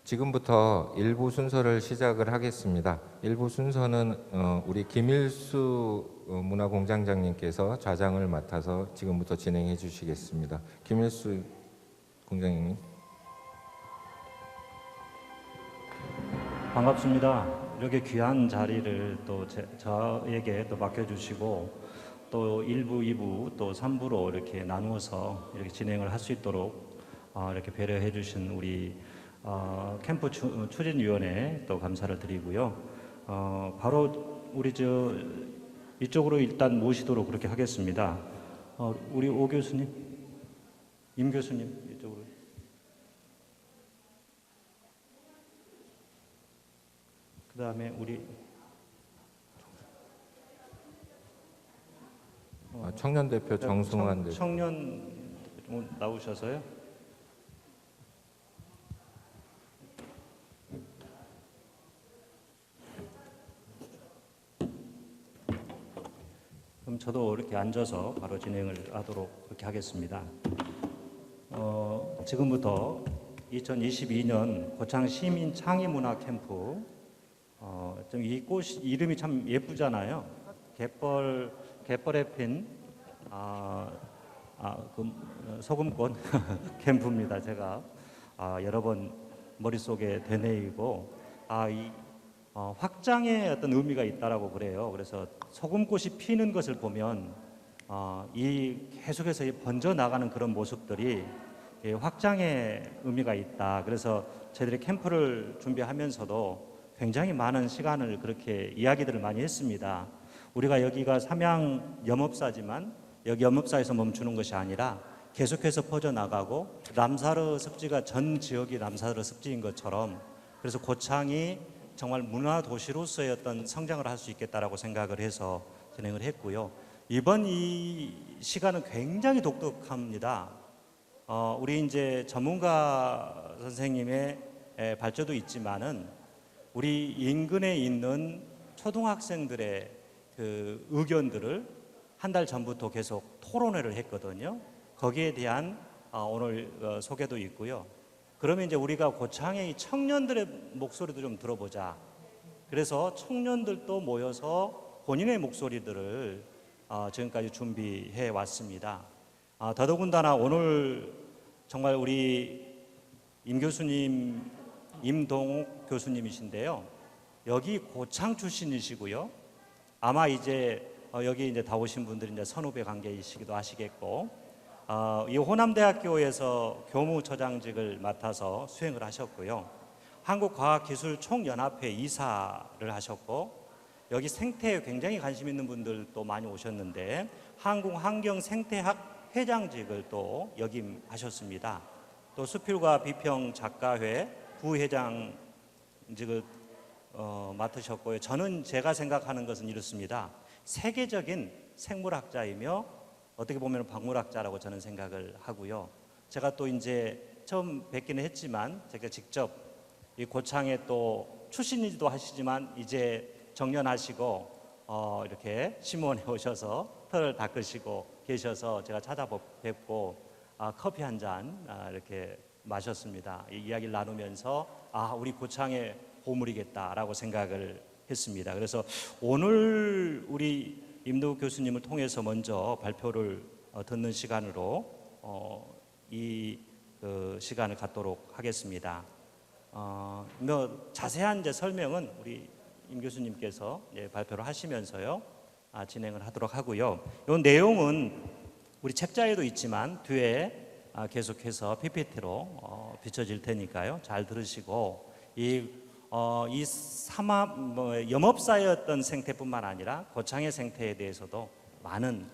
지금부터 일부 순서를 시작을 하겠습니다. 일부 순서는 우리 김일수 문화공장장님께서 좌장을 맡아서 지금부터 진행해 주시겠습니다. 김일수 공장장님. 반갑습니다. 이렇게 귀한 자리를 또 저에게 또 맡겨주시고 또 1부, 2부, 또 3부로 이렇게 나누어서 이렇게 진행을 할 수 있도록 이렇게 배려해 주신 우리 캠프 추진위원회 또 감사를 드리고요. 바로 우리 이쪽으로 일단 모시도록 그렇게 하겠습니다. 우리 오 교수님, 임 교수님 이쪽으로. 그 다음에 우리 청년 대표 정승환 대표. 청년 나오셔서요. 그럼 저도 이렇게 앉아서 바로 진행을 하도록 그렇게 하겠습니다. 지금부터 2022년 고창 시민 창의 문화 캠프 이 꽃 이름이 참 예쁘잖아요. 갯벌에 핀 소금꽃 캠프입니다. 제가 여러 번 머릿속에 되뇌이고 확장의 어떤 의미가 있다라고 그래요. 그래서 소금꽃이 피는 것을 보면 이 계속해서 번져 나가는 그런 모습들이 확장의 의미가 있다. 그래서 저희들이 캠프를 준비하면서도 굉장히 많은 시간을 그렇게 이야기들을 많이 했습니다. 우리가 여기가 삼양 염업사지만 여기 염업사에서 멈추는 것이 아니라 계속해서 퍼져나가고 람사르 습지가 전 지역이 람사르 습지인 것처럼 그래서 고창이 정말 문화도시로서의 어떤 성장을 할 수 있겠다라고 생각을 해서 진행을 했고요. 이번 이 시간은 굉장히 독특합니다. 우리 이제 전문가 선생님의 발제도 있지만은 우리 인근에 있는 초등학생들의 그 의견들을 한 달 전부터 계속 토론회를 했거든요. 거기에 대한 오늘 소개도 있고요. 그러면 이제 우리가 고창의 이 청년들의 목소리도 좀 들어보자. 그래서 청년들도 모여서 본인의 목소리들을 지금까지 준비해 왔습니다. 더더군다나 오늘 정말 우리 임 교수님, 임동욱 교수님이신데요. 여기 고창 출신이시고요. 아마 이제 여기 이제 다 오신 분들이 이제 선후배 관계이시기도 하시겠고, 이 호남대학교에서 교무처장직을 맡아서 수행을 하셨고요. 한국과학기술총연합회 이사를 하셨고, 여기 생태에 굉장히 관심 있는 분들도 많이 오셨는데 한국환경생태학 회장직을 또 역임하셨습니다. 또 수필과 비평 작가회 부회장직을 맡으셨고요. 저는 제가 생각하는 것은 이렇습니다. 세계적인 생물학자이며 어떻게 보면 박물학자라고 저는 생각을 하고요. 제가 또 이제 처음 뵙기는 했지만 제가 직접 이 고창에 또 출신이기도 하시지만 이제 정년하시고 이렇게 신문에 오셔서 털을 닦으시고 계셔서 제가 찾아뵙고 커피 한 잔 이렇게 마셨습니다. 이 이야기를 나누면서 우리 고창의 보물이겠다라고 생각을 했습니다. 그래서 오늘 우리 임동욱 교수님을 통해서 먼저 발표를 듣는 시간으로 이 시간을 갖도록 하겠습니다. 자세한 이제 설명은 우리 임 교수님께서 발표를 하시면서요 진행을 하도록 하고요. 이 내용은 우리 책자에도 있지만 뒤에 계속해서 PPT로 비춰질 테니까요. 잘 들으시고 이 염업사의 어떤 생태뿐만 아니라 고창의 생태에 대해서도 많은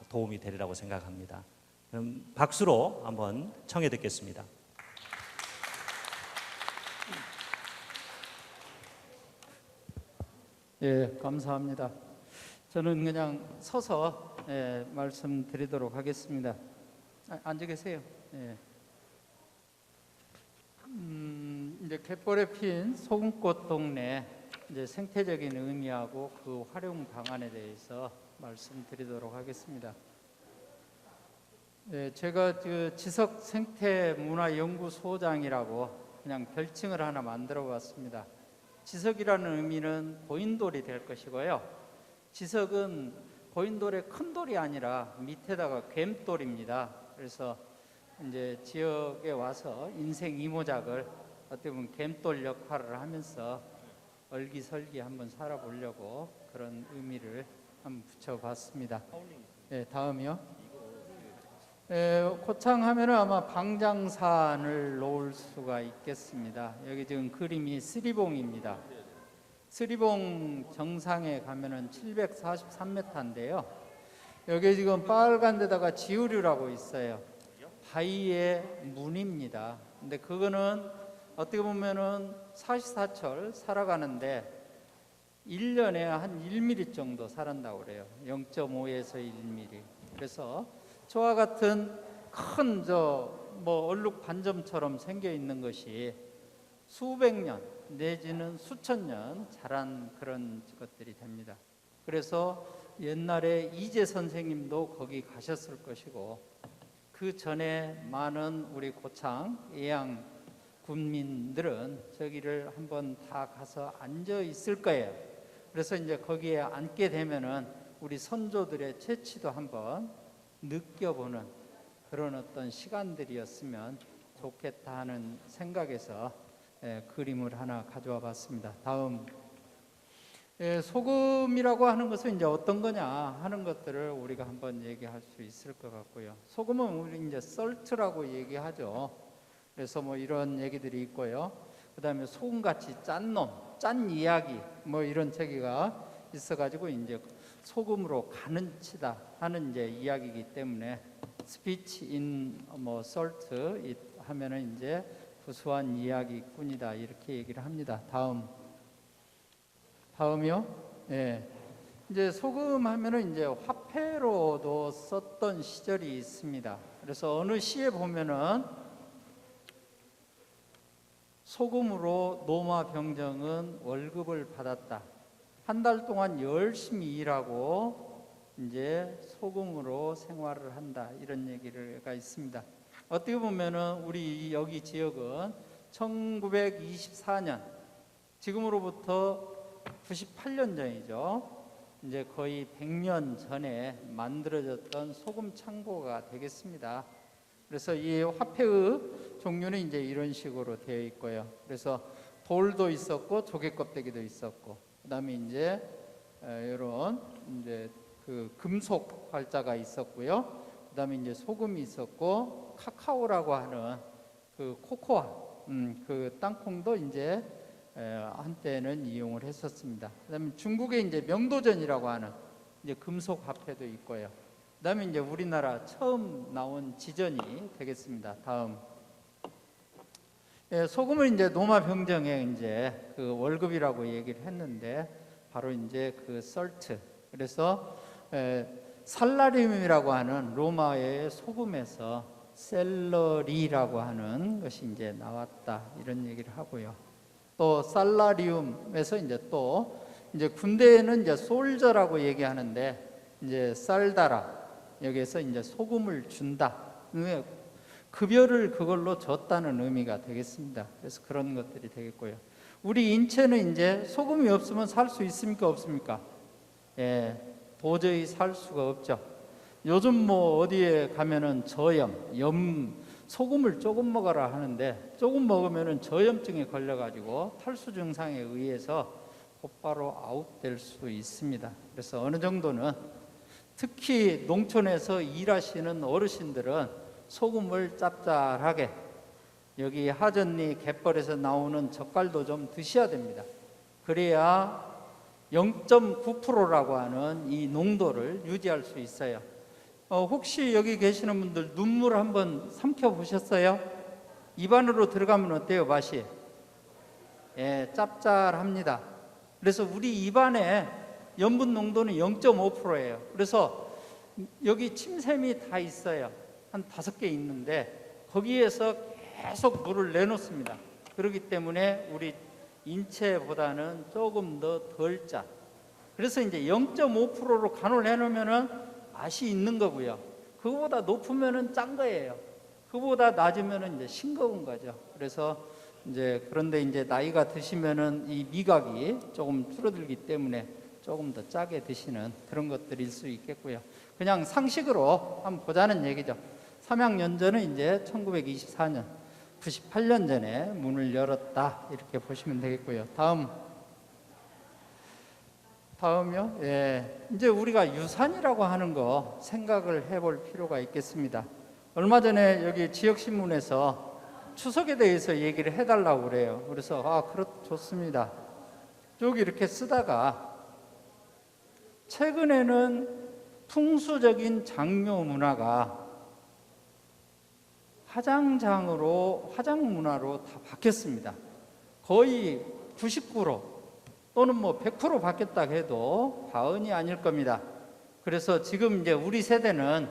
도움이 되리라고 생각합니다. 그럼 박수로 한번 청해 듣겠습니다. 예, 감사합니다. 저는 그냥 서서 말씀드리도록 하겠습니다. 앉아 계세요. 예. 이제 갯벌에 핀 소금꽃 동네 이제 생태적인 의미하고 그 활용 방안에 대해서 말씀드리도록 하겠습니다. 제가 지석 생태 문화 연구소장이라고 그냥 별칭을 하나 만들어 봤습니다. 지석이라는 의미는 고인돌이 될 것이고요. 지석은 고인돌의 큰 돌이 아니라 밑에다가 괸돌입니다. 그래서 이제 지역에 와서 인생 이모작을 어떻게 보면 괸돌 역할을 하면서 얼기설기 한번 살아보려고 그런 의미를 한번 붙여봤습니다. 네, 다음이요. 고창하면은 아마 방장산을 놓을 수가 있겠습니다. 여기 지금 그림이 쓰리봉입니다. 쓰리봉 정상에 가면은 743m인데요. 여기 지금 빨간 데다가 지우류라고 있어요. 바위의 문입니다. 근데 그거는 어떻게 보면은 사시사철 살아가는데 1년에 한 1mm 정도 살았다고 그래요. 0.5에서 1mm. 그래서 저와 같은 큰 얼룩 반점처럼 생겨 있는 것이 수백 년 내지는 수천 년 자란 그런 것들이 됩니다. 그래서 옛날에 이재 선생님도 거기 가셨을 것이고 그 전에 많은 우리 고창 예양 군민들은 저기를 한번 다 가서 앉아 있을 거예요. 그래서 이제 거기에 앉게 되면은 우리 선조들의 재치도 한번 느껴보는 그런 어떤 시간들이었으면 좋겠다 하는 생각에서 그림을 하나 가져와 봤습니다. 다음, 소금이라고 하는 것은 이제 어떤 거냐 하는 것들을 우리가 한번 얘기할 수 있을 것 같고요. 소금은 우리 이제 썰트라고 얘기하죠. 그래서 뭐 이런 얘기들이 있고요. 그 다음에 소금같이 짠 놈, 짠 이야기 뭐 이런 책이가 있어가지고 이제 소금으로 가는 치다 하는 이제 이야기이기 때문에 스피치 인 뭐 솔트 하면은 이제 구수한 이야기꾼이다 이렇게 얘기를 합니다. 다음이요. 예. 이제 소금 하면은 이제 화폐로도 썼던 시절이 있습니다. 그래서 어느 시에 보면은 소금으로 노마 병정은 월급을 받았다. 한 달 동안 열심히 일하고 이제 소금으로 생활을 한다. 이런 얘기가 있습니다. 어떻게 보면은 우리 여기 지역은 1924년 지금으로부터 98년 전이죠. 이제 거의 100년 전에 만들어졌던 소금 창고가 되겠습니다. 그래서 이 화폐의 종류는 이제 이런 식으로 되어 있고요. 그래서 돌도 있었고 조개 껍데기도 있었고, 그다음에 이제 이런 이제 그 금속 활자가 있었고요. 그다음에 이제 소금이 있었고 카카오라고 하는 그 코코아, 그 땅콩도 이제 한때는 이용을 했었습니다. 그다음에 중국에 이제 명도전이라고 하는 이제 금속 화폐도 있고요. 그다음에 이제 우리나라 처음 나온 지전이 되겠습니다. 다음. 소금을 이제 노마 병정에 이제 그 월급이라고 얘기를 했는데 바로 이제 그 썰트. 그래서 살라리움이라고 하는 로마의 소금에서 셀러리라고 하는 것이 이제 나왔다 이런 얘기를 하고요. 또 살라리움에서 이제 또 이제 군대에는 이제 솔저라고 얘기하는데 이제 쌀다라 여기에서 이제 소금을 준다. 급여를 그걸로 줬다는 의미가 되겠습니다. 그래서 그런 것들이 되겠고요. 우리 인체는 이제 소금이 없으면 살 수 있습니까? 없습니까? 예, 도저히 살 수가 없죠. 요즘 뭐 어디에 가면은 저염, 소금을 조금 먹어라 하는데 조금 먹으면은 저염증에 걸려가지고 탈수 증상에 의해서 곧바로 아웃될 수 있습니다. 그래서 어느 정도는 특히 농촌에서 일하시는 어르신들은 소금을 짭짤하게 여기 하전리 갯벌에서 나오는 젓갈도 좀 드셔야 됩니다. 그래야 0.9%라고 하는 이 농도를 유지할 수 있어요. 혹시 여기 계시는 분들 눈물 한번 삼켜 보셨어요? 입안으로 들어가면 어때요, 맛이? 예, 짭짤합니다. 그래서 우리 입안에 염분 농도는 0.5%예요. 그래서 여기 침샘이 다 있어요. 한 5개 있는데 거기에서 계속 물을 내놓습니다. 그렇기 때문에 우리 인체보다는 조금 더 덜 짜. 그래서 이제 0.5%로 간을 해놓으면은 맛이 있는 거고요. 그거보다 높으면은 짠 거예요. 그거보다 낮으면은 이제 싱거운 거죠. 그래서 이제 그런데 이제 나이가 드시면은 이 미각이 조금 줄어들기 때문에 조금 더 짜게 드시는 그런 것들일 수 있겠고요. 그냥 상식으로 한번 보자는 얘기죠. 삼양연전은 이제 1924년, 98년 전에 문을 열었다 이렇게 보시면 되겠고요. 다음이요. 예, 이제 우리가 유산이라고 하는 거 생각을 해볼 필요가 있겠습니다. 얼마 전에 여기 지역신문에서 추석에 대해서 얘기를 해달라고 그래요. 그래서 좋습니다. 쭉 이렇게 쓰다가 최근에는 풍수적인 장묘 문화가 화장 문화로 다 바뀌었습니다. 거의 99% 또는 뭐 100% 바뀌었다 해도 과언이 아닐 겁니다. 그래서 지금 이제 우리 세대는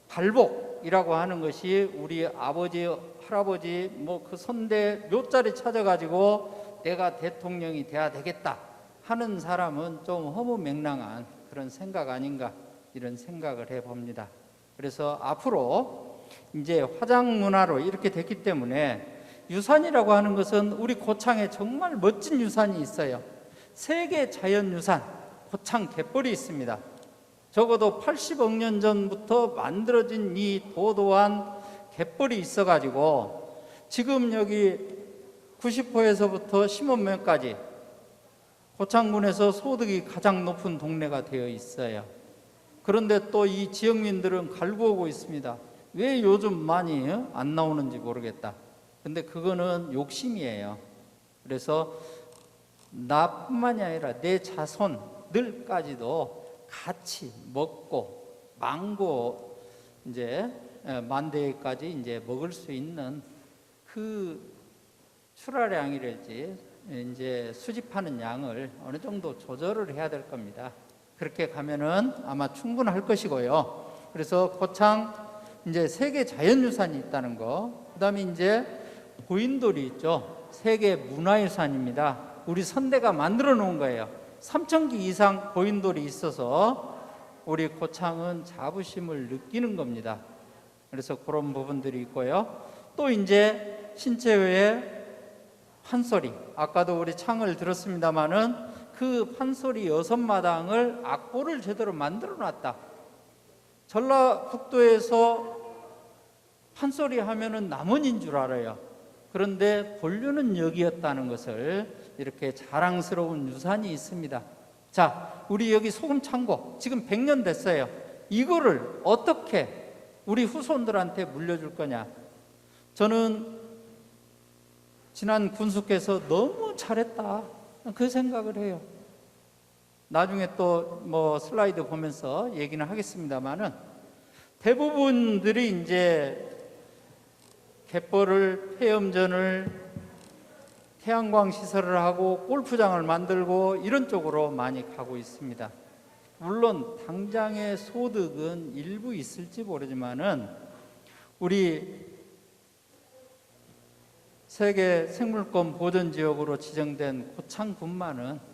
발복이라고 하는 것이 우리 아버지, 할아버지 뭐 그 선대 묘자리 찾아가지고 내가 대통령이 돼야 되겠다 하는 사람은 좀 허무맹랑한 그런 생각 아닌가 이런 생각을 해봅니다. 그래서 앞으로 이제 화장 문화로 이렇게 됐기 때문에 유산이라고 하는 것은 우리 고창에 정말 멋진 유산이 있어요. 세계 자연유산 고창 갯벌이 있습니다. 적어도 80억 년 전부터 만들어진 이 도도한 갯벌이 있어가지고 지금 여기 90호에서부터 심원면까지 고창군에서 소득이 가장 높은 동네가 되어 있어요. 그런데 또 이 지역민들은 갈구하고 있습니다. 왜 요즘 많이 안 나오는지 모르겠다. 근데 그거는 욕심이에요. 그래서 나뿐만이 아니라 내 자손들까지도 같이 먹고 망고 이제 만대까지 이제 먹을 수 있는 그 출하량이랄지 이제 수집하는 양을 어느 정도 조절을 해야 될 겁니다. 그렇게 가면은 아마 충분할 것이고요. 그래서 고창 이제 세계 자연유산이 있다는 거, 그다음에 이제 고인돌이 있죠. 세계 문화유산입니다. 우리 선대가 만들어 놓은 거예요. 3,000기 이상 고인돌이 있어서 우리 고창은 자부심을 느끼는 겁니다. 그래서 그런 부분들이 있고요. 또 이제 신체외에 판소리, 아까도 우리 창을 들었습니다마는 그 판소리 6마당을 악보를 제대로 만들어 놨다. 전라북도에서 판소리 하면은 남원인 줄 알아요. 그런데 본류는 여기였다는 것을 이렇게 자랑스러운 유산이 있습니다. 자, 우리 여기 소금창고 지금 100년 됐어요. 이거를 어떻게 우리 후손들한테 물려줄 거냐? 저는 지난 군수께서 너무 잘했다 그 생각을 해요. 나중에 또 뭐 슬라이드 보면서 얘기는 하겠습니다만은 대부분들이 이제 갯벌을 폐염전을 태양광 시설을 하고 골프장을 만들고 이런 쪽으로 많이 가고 있습니다. 물론 당장의 소득은 일부 있을지 모르지만은 우리 세계 생물권 보전지역으로 지정된 고창군만은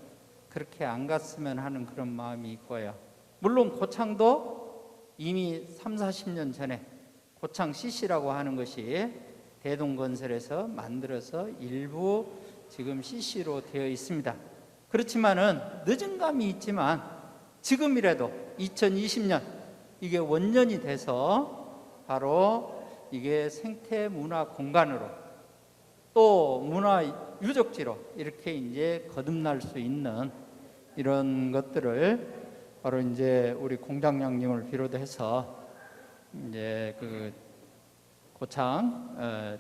그렇게 안 갔으면 하는 그런 마음이 있고요. 물론 고창도 이미 30-40년 전에 고창 CC라고 하는 것이 대동건설에서 만들어서 일부 지금 CC로 되어 있습니다. 그렇지만은 늦은 감이 있지만 지금이라도 2020년 이게 원년이 돼서 바로 이게 생태문화 공간으로 또 문화 유적지로 이렇게 이제 거듭날 수 있는 이런 것들을 바로 이제 우리 공장장님을 비롯해서 이제 그 고창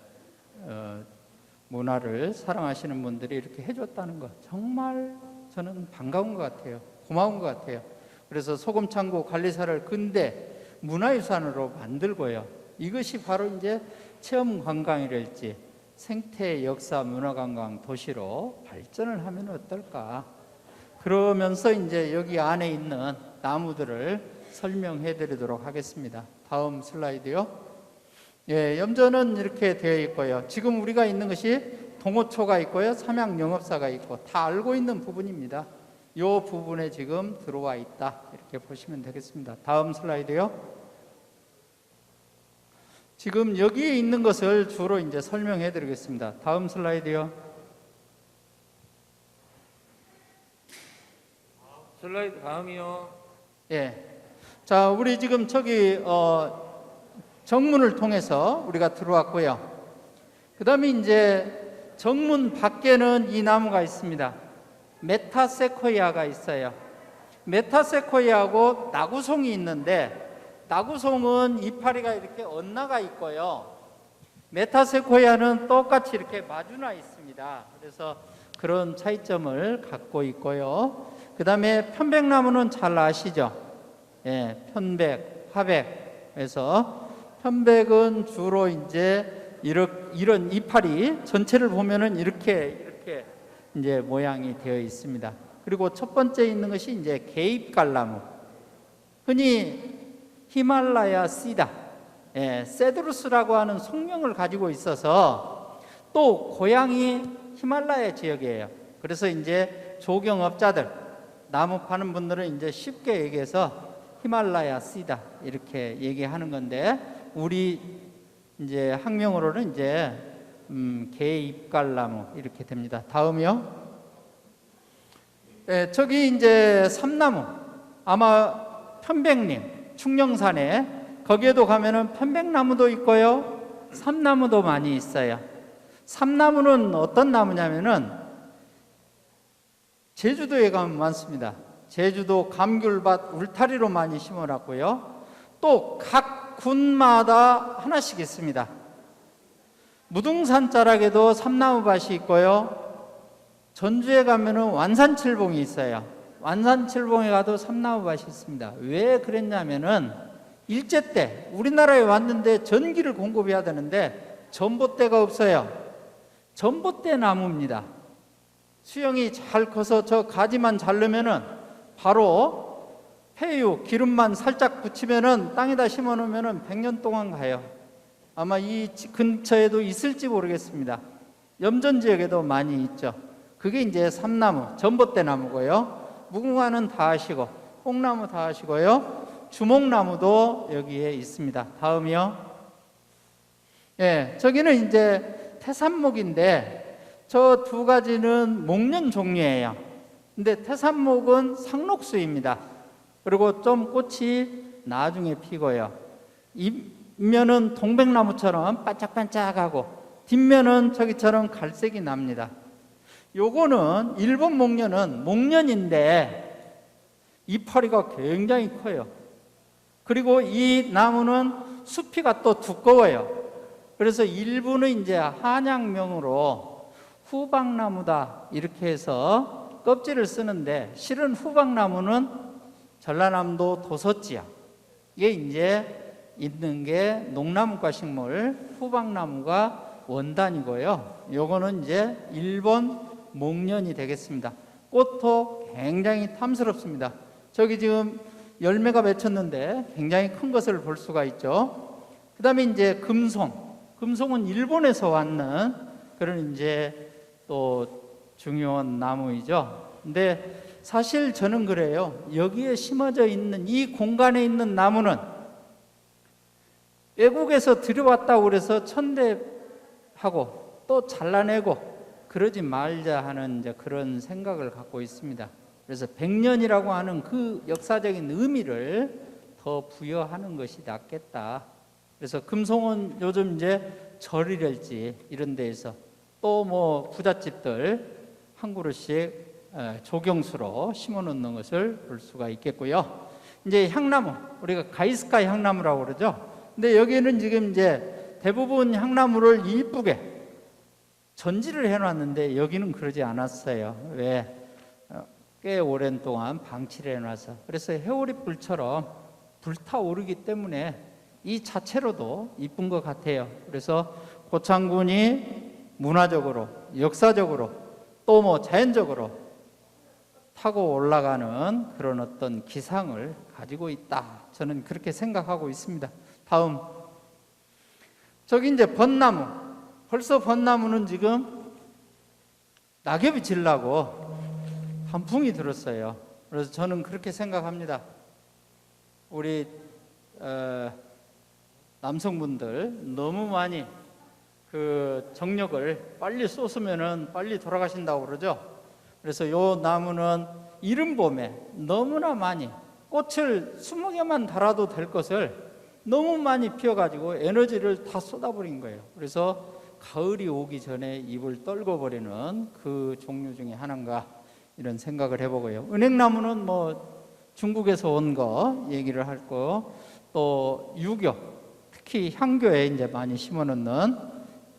문화를 사랑하시는 분들이 이렇게 해줬다는 것 정말 저는 반가운 것 같아요. 고마운 것 같아요. 그래서 소금창고 관리사를 근대 문화유산으로 만들고요. 이것이 바로 이제 체험관광이랄지 생태 역사 문화관광 도시로 발전을 하면 어떨까? 그러면서 이제 여기 안에 있는 나무들을 설명해 드리도록 하겠습니다. 다음 슬라이드요. 예, 염전은 이렇게 되어 있고요. 지금 우리가 있는 것이 동호초가 있고요. 삼양영업사가 있고 다 알고 있는 부분입니다. 이 부분에 지금 들어와 있다. 이렇게 보시면 되겠습니다. 다음 슬라이드요. 지금 여기에 있는 것을 주로 이제 설명해 드리겠습니다. 다음 슬라이드요. 슬라이드 다음이요. 예. 자, 우리 지금 저기 정문을 통해서 우리가 들어왔고요. 그다음에 이제 정문 밖에는 이 나무가 있습니다. 메타세코이아가 있어요. 메타세코이아하고 나구송이 있는데, 나구송은 이파리가 이렇게 엇나가 있고요. 메타세코이아는 똑같이 이렇게 마주나 있습니다. 그래서 그런 차이점을 갖고 있고요. 그 다음에 편백나무는 잘 아시죠? 예, 편백, 화백. 그래서 편백은 주로 이제 이런 이파리 전체를 보면은 이렇게 이제 모양이 되어 있습니다. 그리고 첫 번째 있는 것이 이제 개입갈나무. 흔히 히말라야 씨다, 세드루스라고 하는 속명을 가지고 있어서 또 고향이 히말라야 지역이에요. 그래서 이제 조경업자들, 나무 파는 분들은 이제 쉽게 얘기해서 히말라야 씨다 이렇게 얘기하는 건데, 우리 이제 학명으로는 이제 개입갈나무 이렇게 됩니다. 다음이요. 저기 이제 삼나무, 아마 편백림, 충령산에 거기에도 가면은 편백나무도 있고요, 삼나무도 많이 있어요. 삼나무는 어떤 나무냐면은 제주도에 가면 많습니다. 제주도 감귤밭 울타리로 많이 심어놨고요. 또 각 군마다 하나씩 있습니다. 무등산 자락에도 삼나무밭이 있고요. 전주에 가면은 완산칠봉이 있어요. 완산칠봉에 가도 삼나무밭이 있습니다. 왜 그랬냐면은 일제 때 우리나라에 왔는데 전기를 공급해야 되는데 전봇대가 없어요. 전봇대 나무입니다. 수영이 잘 커서 저 가지만 자르면은 바로 폐유 기름만 살짝 붙이면은 땅에다 심어 놓으면은 100년 동안 가요. 아마 이 근처에도 있을지 모르겠습니다. 염전 지역에도 많이 있죠. 그게 이제 삼나무, 전봇대 나무고요. 무궁화는 다 아시고, 홍나무 다 아시고요. 주목나무도 여기에 있습니다. 다음이요. 예, 저기는 이제 태산목인데 저 두 가지는 목련 종류예요. 근데 태산목은 상록수입니다. 그리고 좀 꽃이 나중에 피고요. 잎면은 동백나무처럼 반짝반짝하고 뒷면은 저기처럼 갈색이 납니다. 요거는 일본 목련은 목련인데 이파리가 굉장히 커요. 그리고 이 나무는 수피가 또 두꺼워요. 그래서 일부는 이제 한약명으로 후박나무다 이렇게 해서 껍질을 쓰는데, 실은 후박나무는 전라남도 도서지역 이게 이제 있는 게 농나무과 식물 후박나무가 원단이고요. 요거는 이제 일본 목련이 되겠습니다. 꽃도 굉장히 탐스럽습니다. 저기 지금 열매가 맺혔는데 굉장히 큰 것을 볼 수가 있죠. 그 다음에 이제 금송은 일본에서 왔는 그런 이제 또 중요한 나무이죠. 근데 사실 저는 그래요. 여기에 심어져 있는 이 공간에 있는 나무는 외국에서 들여왔다고 그래서 천대하고 또 잘라내고 그러지 말자 하는 이제 그런 생각을 갖고 있습니다. 그래서 100년이라고 하는 그 역사적인 의미를 더 부여하는 것이 낫겠다. 그래서 금송은 요즘 이제 절이랄지 이런 데에서 또 뭐 부잣집들 한 그루씩 조경수로 심어 놓는 것을 볼 수가 있겠고요. 이제 향나무, 우리가 가이스카 향나무라고 그러죠. 근데 여기는 지금 이제 대부분 향나무를 이쁘게 전지를 해놨는데 여기는 그러지 않았어요. 왜? 꽤 오랜 동안 방치를 해놔서. 그래서 해오리불처럼 불타오르기 때문에 이 자체로도 이쁜 것 같아요. 그래서 고창군이 문화적으로, 역사적으로, 또 뭐 자연적으로 타고 올라가는 그런 어떤 기상을 가지고 있다. 저는 그렇게 생각하고 있습니다. 다음. 저기 이제 벚나무. 벌써 벚나무는 지금 낙엽이 질라고 한풍이 들었어요. 그래서 저는 그렇게 생각합니다. 우리 남성분들 너무 많이 그 정력을 빨리 쏟으면은 빨리 돌아가신다고 그러죠. 그래서 요 나무는 이른 봄에 너무나 많이 꽃을 20개만 달아도 될 것을 너무 많이 피워가지고 에너지를 다 쏟아버린 거예요. 그래서 가을이 오기 전에 잎을 떨궈버리는 그 종류 중에 하나인가 이런 생각을 해보고요. 은행나무는 뭐 중국에서 온 거 얘기를 할 거, 또 유교, 특히 향교에 이제 많이 심어놓는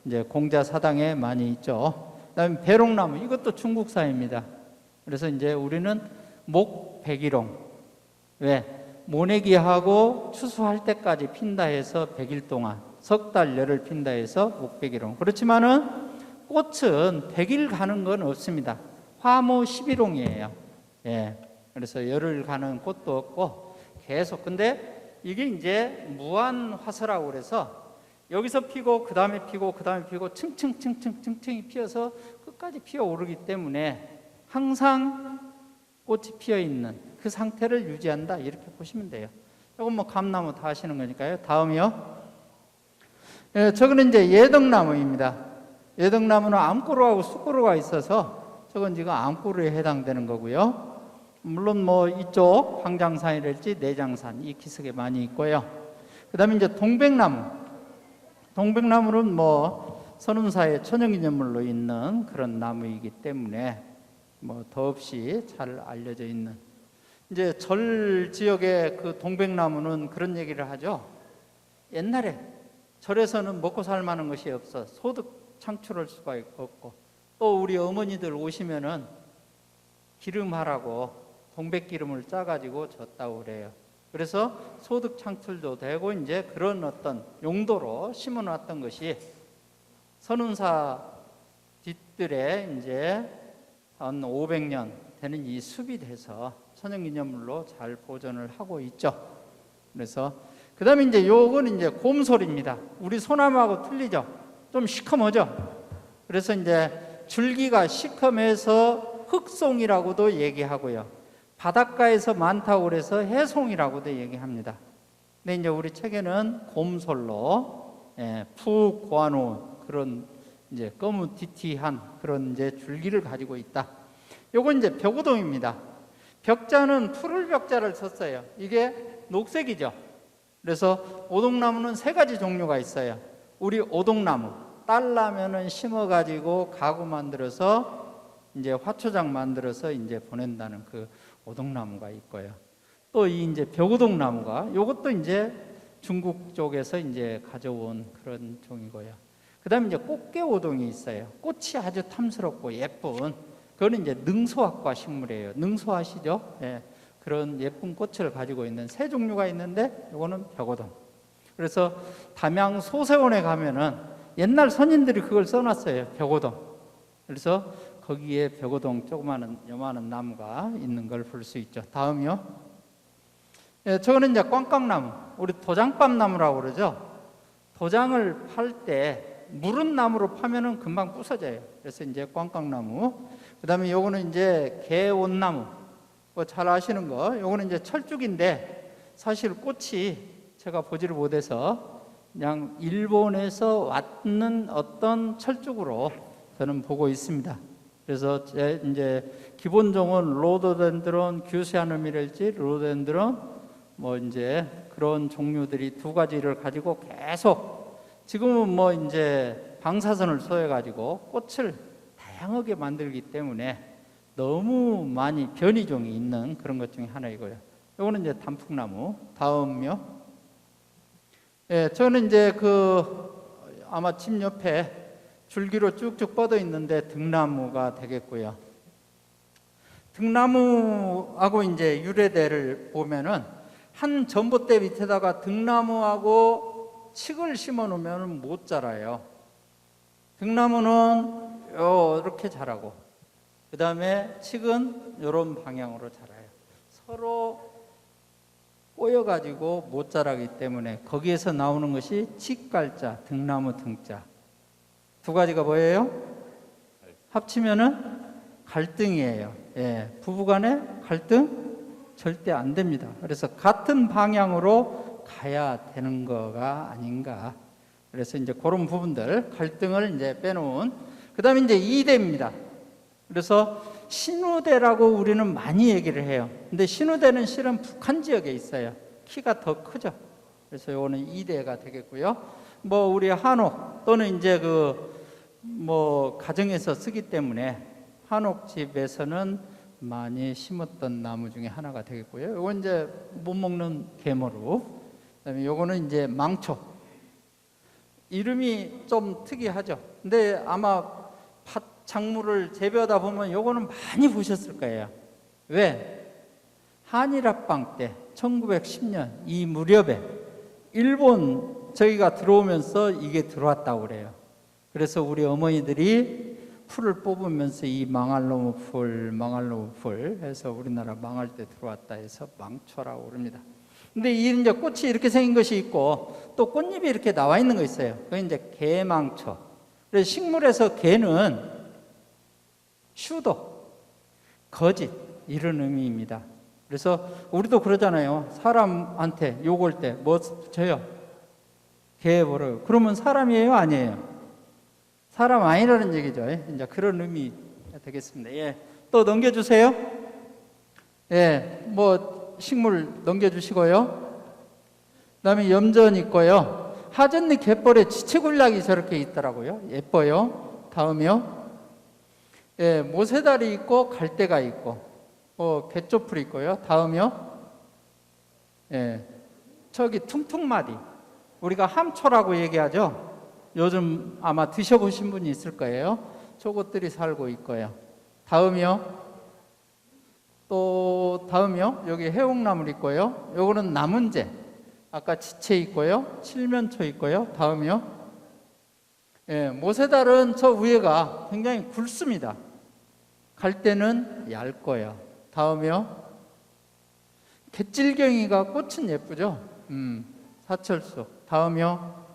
이제 공자 사당에 많이 있죠. 그다음에 배롱나무, 이것도 중국사입니다. 그래서 이제 우리는 목백일홍, 왜 모내기하고 추수할 때까지 핀다 해서 100일 동안, 석 달 열을 핀다 해서 목백일홍. 그렇지만은 꽃은 100일 가는 건 없습니다. 화모 11홍이에요. 예. 그래서 열을 가는 꽃도 없고 계속. 근데 이게 이제 무한화서라고 그래서 여기서 피고 그 다음에 피고 그 다음에 피고 층층층층층층이 피어서 끝까지 피어오르기 때문에 항상 꽃이 피어 있는 그 상태를 유지한다, 이렇게 보시면 돼요. 이건 뭐 감나무 다 하시는 거니까요. 다음이요. 예, 저거는 이제 예덕나무입니다. 예덕나무는 암꾸루하고 쑥꾸루가 있어서 저건 지금 암꾸루에 해당되는 거고요. 물론 뭐 이쪽 황장산이랄지 내장산 이 기슭에 많이 있고요. 그 다음에 이제 동백나무. 동백나무는 뭐 선운사의 천연기념물로 있는 그런 나무이기 때문에 뭐 더없이 잘 알려져 있는, 이제 절 지역의 그 동백나무는 그런 얘기를 하죠. 옛날에 절에서는 먹고 살 만한 것이 없어 소득 창출할 수가 없고, 또 우리 어머니들 오시면은 기름하라고 동백기름을 짜가지고 줬다고 그래요. 그래서 소득 창출도 되고 이제 그런 어떤 용도로 심어놨던 것이 선운사 뒤뜰에 이제 한 500년 되는 이 숲이 돼서 천연기념물로 잘 보존을 하고 있죠. 그래서 그 다음에 이제 요건 이제 곰솔입니다. 우리 소나무하고 틀리죠. 좀 시커머죠. 그래서 이제 줄기가 시커매서 흑송이라고도 얘기하고요. 바닷가에서 많다고 그래서 해송이라고도 얘기합니다. 근데 이제 우리 책에는 곰솔로 푹 고아놓은 그런 이제 거무튀튀한 그런 이제 줄기를 가지고 있다. 요건 이제 벽우동입니다. 벽자는 푸를 벽자를 썼어요. 이게 녹색이죠. 그래서 오동나무는 3가지 종류가 있어요. 우리 오동나무 딸나면은 심어가지고 가구 만들어서 이제 화초장 만들어서 이제 보낸다는 그 오동나무가 있고요. 또 이 이제 벽우동나무가 요것도 이제 중국 쪽에서 이제 가져온 그런 종이고요. 그다음에 이제 꽃게오동이 있어요. 꽃이 아주 탐스럽고 예쁜, 그거는 이제 능소학과 식물이에요. 능소 아시죠? 예. 그런 예쁜 꽃을 가지고 있는 3 종류가 있는데 요거는 벽오동. 그래서 담양 소세원에 가면은 옛날 선인들이 그걸 써놨어요. 벽오동. 그래서 거기에 벽오동 요만한 나무가 있는 걸 볼 수 있죠. 다음이요. 예, 저거는 이제 꽝꽝나무. 우리 도장밥나무라고 그러죠. 도장을 팔 때 무른 나무로 파면은 금방 부서져요. 그래서 이제 꽝꽝나무. 그 다음에 요거는 이제 개온나무. 뭐 잘 아시는 거. 요거는 이제 철쭉인데 사실 꽃이 제가 보지를 못해서 그냥 일본에서 왔는 어떤 철쭉으로 저는 보고 있습니다. 그래서 이제 기본종은 로도덴드론 규시아눔이랄지 로도덴드론 뭐 이제 그런 종류들이 2가지를 가지고 계속 지금은 뭐 이제 방사선을 쏘여 가지고 꽃을 다양하게 만들기 때문에 너무 많이 변이종이 있는 그런 것 중에 하나이고요. 이거는 이제 단풍나무. 다음요. 예, 저는 이제 그 아마 집 옆에 줄기로 쭉쭉 뻗어 있는데 등나무가 되겠고요. 등나무하고 이제 유래대를 보면은 한 전봇대 밑에다가 등나무하고 칡을 심어 놓으면 못 자라요. 등나무는 이렇게 자라고, 그 다음에 칡은 이런 방향으로 자라요. 서로 꼬여가지고 못 자라기 때문에 거기에서 나오는 것이 칡갈자, 등나무 등자. 2가지가 뭐예요? 합치면은 갈등이에요. 예, 부부간의 갈등 절대 안 됩니다. 그래서 같은 방향으로 가야 되는 거가 아닌가. 그래서 이제 그런 부분들 갈등을 이제 빼놓은. 그다음에 이제 이대입니다. 그래서 신우대라고 우리는 많이 얘기를 해요. 근데 신우대는 실은 북한 지역에 있어요. 키가 더 크죠. 그래서 요거는 이대가 되겠고요. 뭐 우리 한옥 또는 이제 가정에서 쓰기 때문에 한옥집에서는 많이 심었던 나무 중에 하나가 되겠고요. 요건 이제 못 먹는 개머루. 그다음에 요거는 이제 망초. 이름이 좀 특이하죠. 근데 아마 팥 작물을 재배하다 보면 요거는 많이 보셨을 거예요. 왜? 한일합방 때 1910년 이 무렵에 일본 저기가 들어오면서 이게 들어왔다고 그래요. 그래서 우리 어머니들이 풀을 뽑으면서 이 망할놈의 풀 해서 우리나라 망할 때 들어왔다 해서 망초라고 그럽니다. 근데 이제 꽃이 이렇게 생긴 것이 있고 또 꽃잎이 이렇게 나와 있는 거 있어요. 그게 이제 개망초. 그래서 식물에서 개는 슈도, 거짓 이런 의미입니다. 그래서 우리도 그러잖아요. 사람한테 욕을 때 뭐 붙여요? 개 버려. 그러면 사람이에요, 아니에요? 사람 아니라는 얘기죠. 이제 그런 의미 되겠습니다. 예, 또 넘겨주세요. 예, 뭐 식물 넘겨주시고요. 그다음에 염전 있고요. 하전잎 갯벌에 지체군락이 저렇게 있더라고요. 예뻐요. 다음이요. 예, 모세달이 있고 갈대가 있고, 개쪽풀 있고요. 다음이요. 예, 저기 퉁퉁마디. 우리가 함초라고 얘기하죠. 요즘 아마 드셔보신 분이 있을 거예요. 저것들이 살고 있고요. 다음이요. 또 다음이요. 여기 해옥나물 있고요. 요거는 나문재. 아까 지체 있고요. 칠면초 있고요. 다음이요. 예, 모세달은 저 위에가 굉장히 굵습니다. 갈대는 얇고요. 다음이요. 갯질경이가 꽃은 예쁘죠. 사철수. 다음이요.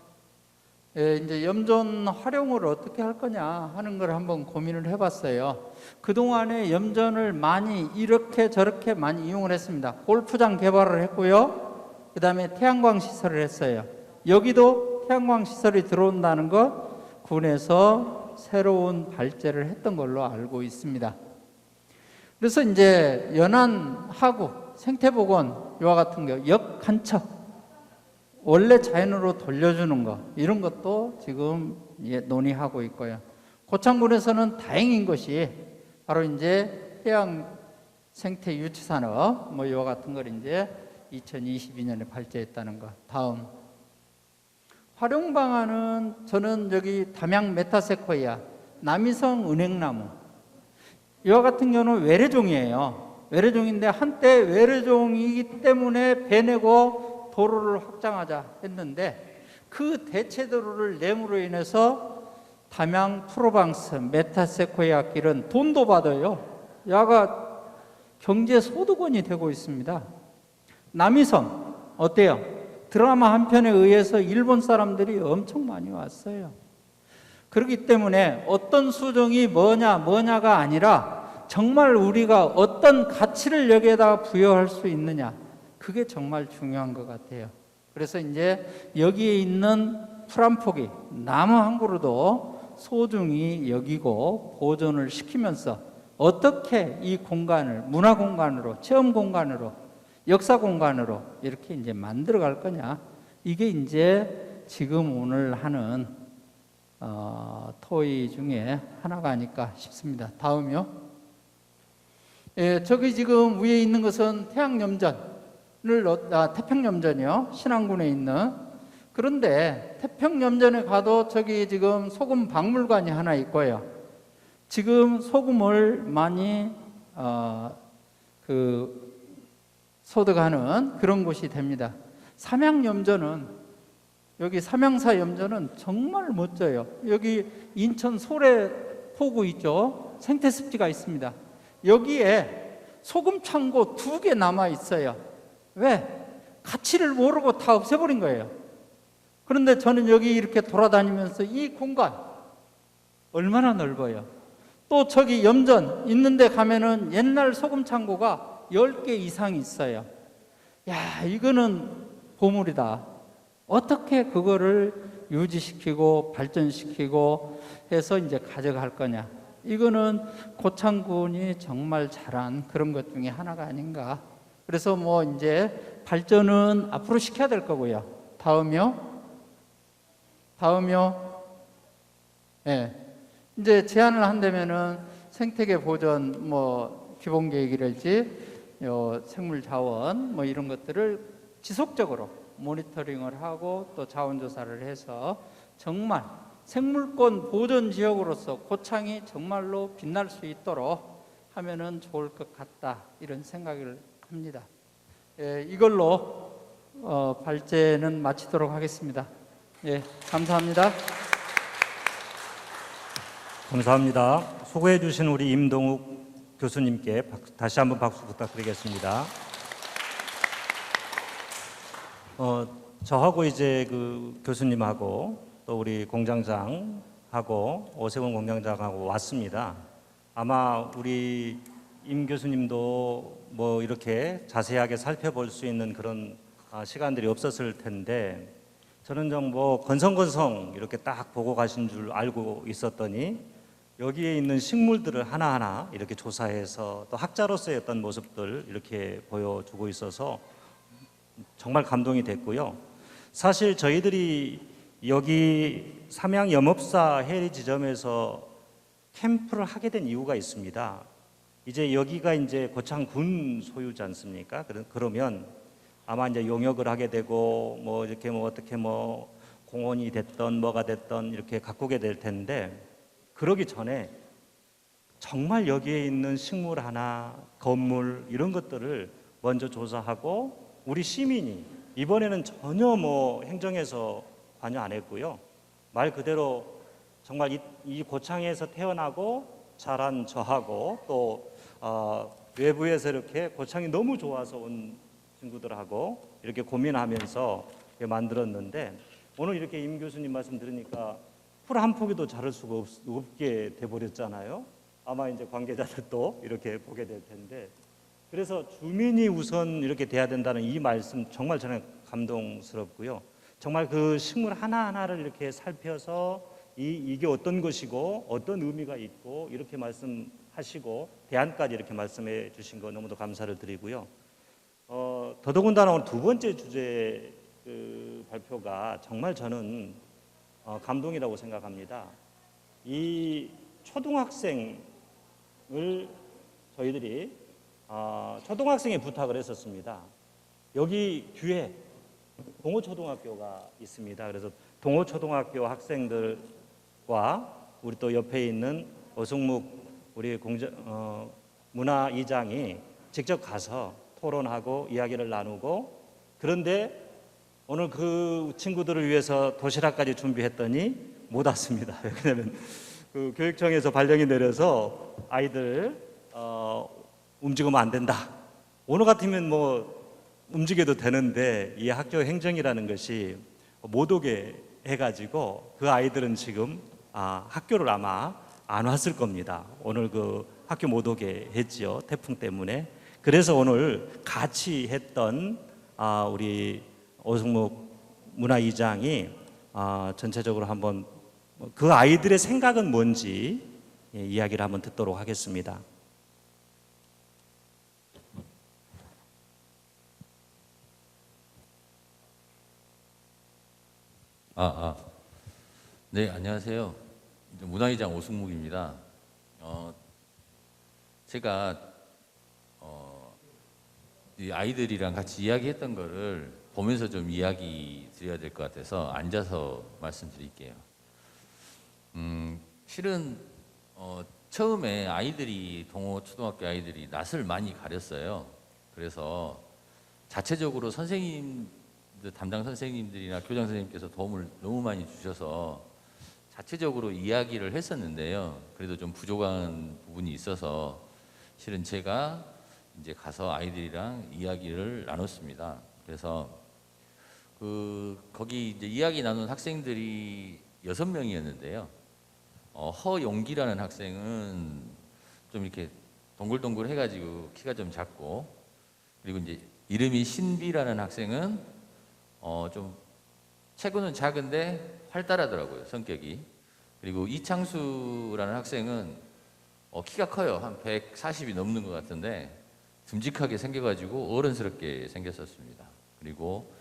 예, 이제 염전 활용을 어떻게 할 거냐 하는 걸 한번 고민을 해봤어요. 그동안에 염전을 많이 이렇게 저렇게 많이 이용을 했습니다. 골프장 개발을 했고요. 그 다음에 태양광 시설을 했어요. 여기도 태양광 시설이 들어온다는 것 군에서 새로운 발제를 했던 걸로 알고 있습니다. 그래서 이제 연안하구, 생태복원 이와 같은 거, 역간척 원래 자연으로 돌려주는 거 이런 것도 지금 논의하고 있고요. 고창군에서는 다행인 것이 바로 이제 해양 생태 유치산업 뭐 이와 같은 걸 이제 2022년에 발제했다는 거. 다음 활용 방안은 저는 여기 담양 메타세코이아, 남이성 은행나무 이와 같은 경우는 외래종이에요. 외래종인데 한때 외래종이기 때문에 베내고 도로를 확장하자 했는데 그 대체도로를 내므로 인해서 담양 프로방스 메타세코이아 길은 돈도 받아요. 야가 경제 소득원이 되고 있습니다. 남이섬 어때요? 드라마 한 편에 의해서 일본 사람들이 엄청 많이 왔어요. 그렇기 때문에 어떤 수종이 뭐냐가 아니라 정말 우리가 어떤 가치를 여기에다가 부여할 수 있느냐, 그게 정말 중요한 것 같아요. 그래서 이제 여기에 있는 풀한포기, 나무 한 그루도 소중히 여기고 보존을 시키면서 어떻게 이 공간을 문화 공간으로, 체험 공간으로, 역사 공간으로 이렇게 이제 만들어 갈 거냐, 이게 이제 지금 오늘 하는 토의 중에 하나가 아닐까 싶습니다. 다음이요. 예, 저기 지금 위에 있는 것은 태평염전이요. 신안군에 있는. 그런데 태평염전에 가도 저기 지금 소금 박물관이 하나 있고요. 지금 소금을 많이 소득하는 그런 곳이 됩니다. 삼양염전은, 여기 삼양사 염전은 정말 멋져요. 여기 인천 소래포구 있죠. 생태습지가 있습니다. 여기에 소금 창고 2개 남아 있어요. 왜? 가치를 모르고 다 없애버린 거예요. 그런데 저는 여기 이렇게 돌아다니면서 이 공간 얼마나 넓어요. 또 저기 염전 있는데 가면은 옛날 소금 창고가 10개 이상 있어요. 야, 이거는 보물이다. 어떻게 그거를 유지시키고 발전시키고 해서 이제 가져갈 거냐. 이거는 고창군이 정말 잘한 그런 것 중에 하나가 아닌가. 그래서 뭐 이제 발전은 앞으로 시켜야 될 거고요. 다음이요. 예. 이제 제안을 한다면은 생태계 보전 뭐 기본 계획이랄지 생물 자원 뭐 이런 것들을 지속적으로 모니터링을 하고 또 자원 조사를 해서 정말 생물권 보전 지역으로서 고창이 정말로 빛날 수 있도록 하면은 좋을 것 같다 이런 생각을 합니다. 예, 이걸로 발제는 마치도록 하겠습니다. 예, 감사합니다. 감사합니다. 수고해 주신 우리 임동욱 교수님께 다시 한번 박수 부탁드리겠습니다. 저하고 이제 그 교수님하고 또 우리 공장장하고 오세훈 공장장하고 왔습니다. 아마 우리 임 교수님도 뭐 이렇게 자세하게 살펴볼 수 있는 그런 시간들이 없었을 텐데 저는 좀 뭐 건성건성 이렇게 딱 보고 가신 줄 알고 있었더니 여기에 있는 식물들을 하나하나 이렇게 조사해서 또 학자로서의 어떤 모습들 이렇게 보여주고 있어서 정말 감동이 됐고요. 사실 저희들이 여기 삼양 염업사 해리 지점에서 캠프를 하게 된 이유가 있습니다. 이제 여기가 이제 고창군 소유지 않습니까? 그러면 아마 이제 용역을 하게 되고 뭐 이렇게 뭐 어떻게 뭐 공원이 됐던 뭐가 됐던 이렇게 가꾸게 될 텐데 그러기 전에 정말 여기에 있는 식물 하나, 건물 이런 것들을 먼저 조사하고 우리 시민이 이번에는 전혀 뭐 행정에서 관여 안 했고요. 말 그대로 정말 이 고창에서 태어나고 자란 저하고 또 외부에서 이렇게 고창이 너무 좋아서 온 친구들하고 이렇게 고민하면서 만들었는데 오늘 이렇게 임 교수님 말씀 들으니까 풀 한 포기도 자를 수가 없게 돼버렸잖아요. 아마 이제 관계자들도 이렇게 보게 될 텐데 그래서 주민이 우선 이렇게 돼야 된다는 이 말씀 정말 저는 감동스럽고요. 정말 그 식물 하나하나를 이렇게 살펴서 이게 어떤 것이고 어떤 의미가 있고 이렇게 말씀하시고 대안까지 이렇게 말씀해 주신 거 너무도 감사를 드리고요. 더더군다나 오늘 두 번째 주제 발표가 정말 저는 감동이라고 생각합니다. 이 초등학생을 저희들이 초등학생에 부탁을 했었습니다. 여기 뒤에 동호초등학교가 있습니다. 그래서 동호초등학교 학생들과 우리 또 옆에 있는 어승묵 우리 문화이장이 직접 가서 토론하고 이야기를 나누고 그런데 오늘 그 친구들을 위해서 도시락까지 준비했더니 못 왔습니다. 왜냐하면 그 교육청에서 발령이 내려서 아이들 움직이면 안 된다. 오늘 같으면 뭐 움직여도 되는데 이 학교 행정이라는 것이 못 오게 해가지고 그 아이들은 지금 학교를 아마 안 왔을 겁니다. 오늘 그 학교 못 오게 했지요. 태풍 때문에. 그래서 오늘 같이 했던 우리 오승묵 문화이장이 전체적으로 한번 그 아이들의 생각은 뭔지 이야기를 한번 듣도록 하겠습니다. 네, 안녕하세요. 문화이장 오승묵입니다. 제가 이 아이들이랑 같이 이야기했던 거를 보면서 좀 이야기 드려야 될 것 같아서 앉아서 말씀드릴게요. 실은 처음에 아이들이 동호초등학교 아이들이 낯을 많이 가렸어요. 그래서 자체적으로 담당 선생님들이나 교장 선생님께서 도움을 너무 많이 주셔서 자체적으로 이야기를 했었는데요. 그래도 좀 부족한 부분이 있어서 실은 제가 이제 가서 아이들이랑 이야기를 나눴습니다. 그래서 거기 이제 이야기 나눈 학생들이 6명이었는데요. 허용기라는 학생은 좀 이렇게 동글동글 해가지고 키가 좀 작고, 그리고 이제 이름이 신비라는 학생은 좀 체구는 작은데 활달하더라고요, 성격이. 그리고 이창수라는 학생은 키가 커요. 한 140이 넘는 것 같은데 듬직하게 생겨가지고 어른스럽게 생겼었습니다. 그리고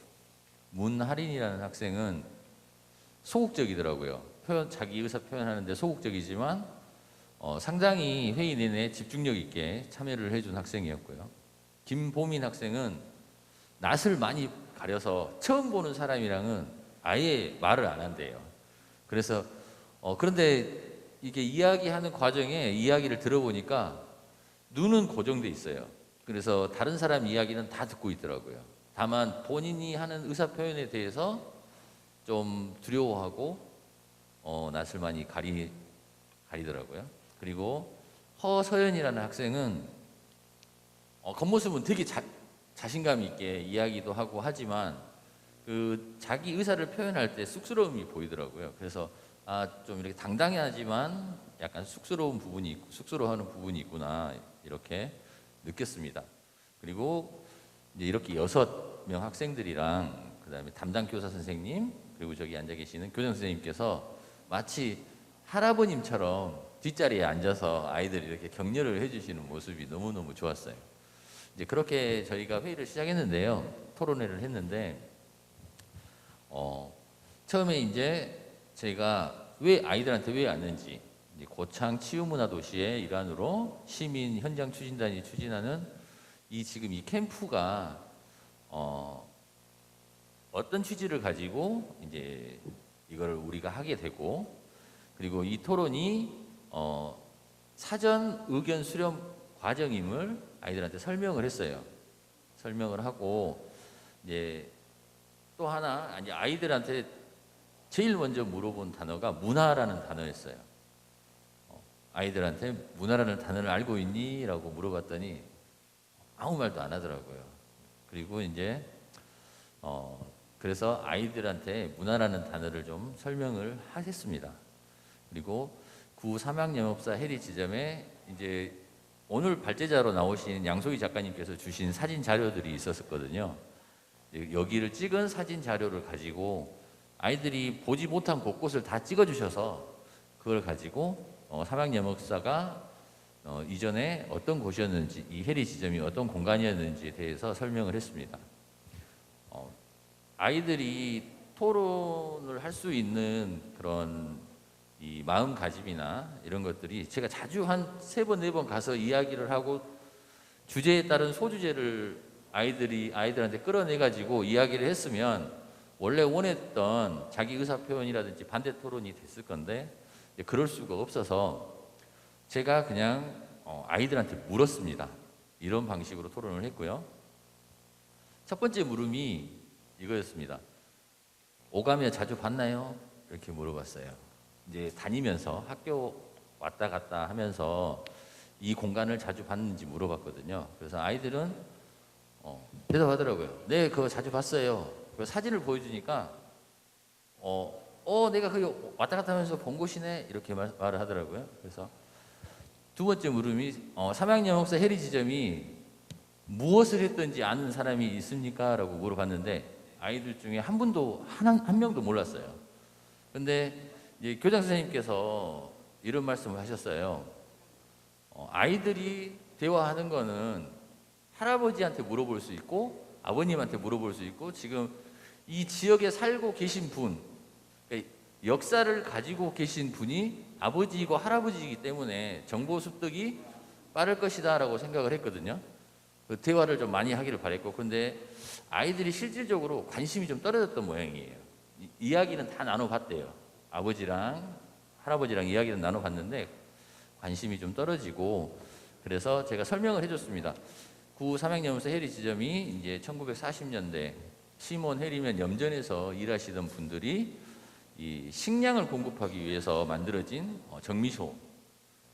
문하린이라는 학생은 소극적이더라고요. 자기 의사 표현하는데 소극적이지만 상당히 회의 내내 집중력 있게 참여를 해준 학생이었고요. 김보민 학생은 낯을 많이 가려서 처음 보는 사람이랑은 아예 말을 안 한대요. 그래서 그런데 이게 이야기하는 과정에 이야기를 들어보니까 눈은 고정돼 있어요. 그래서 다른 사람 이야기는 다 듣고 있더라고요. 다만 본인이 하는 의사 표현에 대해서 좀 두려워하고 낯을 많이 가리더라고요. 그리고 허서연이라는 학생은 겉모습은 되게 자신감 있게 이야기도 하고 하지만 그 자기 의사를 표현할 때 쑥스러움이 보이더라고요. 그래서 좀 이렇게 당당하지만 약간 쑥스러워하는 부분이 있구나 이렇게 느꼈습니다. 그리고 이제 이렇게 6명 학생들이랑 그다음에 담당 교사 선생님 그리고 저기 앉아 계시는 교장 선생님께서 마치 할아버님처럼 뒷자리에 앉아서 아이들이 이렇게 격려를 해주시는 모습이 너무너무 좋았어요. 이제 그렇게 저희가 회의를 시작했는데요. 토론회를 했는데 처음에 이제 저희가 아이들한테 왜 왔는지 이제 고창 치유문화도시의 일환으로 시민 현장 추진단이 추진하는 지금 이 캠프가 어떤 취지를 가지고 이제 이걸 우리가 하게 되고 그리고 이 토론이 사전 의견 수렴 과정임을 아이들한테 설명을 했어요. 설명을 하고 이제 또 하나 이제 아이들한테 제일 먼저 물어본 단어가 문화라는 단어였어요. 아이들한테 문화라는 단어를 알고 있니? 라고 물어봤더니 아무 말도 안 하더라고요. 그리고 이제 그래서 아이들한테 문화라는 단어를 좀 설명을 하셨습니다. 그리고 구 삼양영업사 해리 지점에 이제 오늘 발제자로 나오신 양소희 작가님께서 주신 사진 자료들이 있었거든요. 여기를 찍은 사진 자료를 가지고 아이들이 보지 못한 곳곳을 다 찍어주셔서 그걸 가지고 삼양영업사가 이전에 어떤 곳이었는지 이 해리 지점이 어떤 공간이었는지에 대해서 설명을 했습니다. 아이들이 토론을 할 수 있는 그런 이 마음가짐이나 이런 것들이 제가 자주 한 3번, 4번 가서 이야기를 하고 주제에 따른 소주제를 아이들한테 끌어내가지고 이야기를 했으면 원래 원했던 자기 의사 표현이라든지 반대 토론이 됐을 건데 그럴 수가 없어서 제가 그냥 아이들한테 물었습니다. 이런 방식으로 토론을 했고요. 첫 번째 물음이 이거였습니다. 오가며 자주 봤나요? 이렇게 물어봤어요. 이제 다니면서 학교 왔다 갔다 하면서 이 공간을 자주 봤는지 물어봤거든요. 그래서 아이들은 대답하더라고요. 네, 그거 자주 봤어요. 그 사진을 보여주니까 내가 거기 왔다 갔다 하면서 본 곳이네 이렇게 말을 하더라고요. 그래서 두 번째 물음이 삼양영업사 해리 지점이 무엇을 했든지 아는 사람이 있습니까? 라고 물어봤는데 아이들 중에 한 명도 몰랐어요. 근데 이제 교장 선생님께서 이런 말씀을 하셨어요. 아이들이 대화하는 거는 할아버지한테 물어볼 수 있고 아버님한테 물어볼 수 있고 지금 이 지역에 살고 계신 분, 그러니까 역사를 가지고 계신 분이 아버지이고 할아버지이기 때문에 정보 습득이 빠를 것이다라고 생각을 했거든요. 그 대화를 좀 많이 하기를 바랬고, 근데 아이들이 실질적으로 관심이 좀 떨어졌던 모양이에요. 이야기는 다 나눠봤대요. 아버지랑 할아버지랑 이야기는 나눠봤는데 관심이 좀 떨어지고, 그래서 제가 설명을 해줬습니다. 구 삼양영업사 해리 지점이 이제 1940년대 시몬 해리면 염전에서 일하시던 분들이 이 식량을 공급하기 위해서 만들어진 정미소,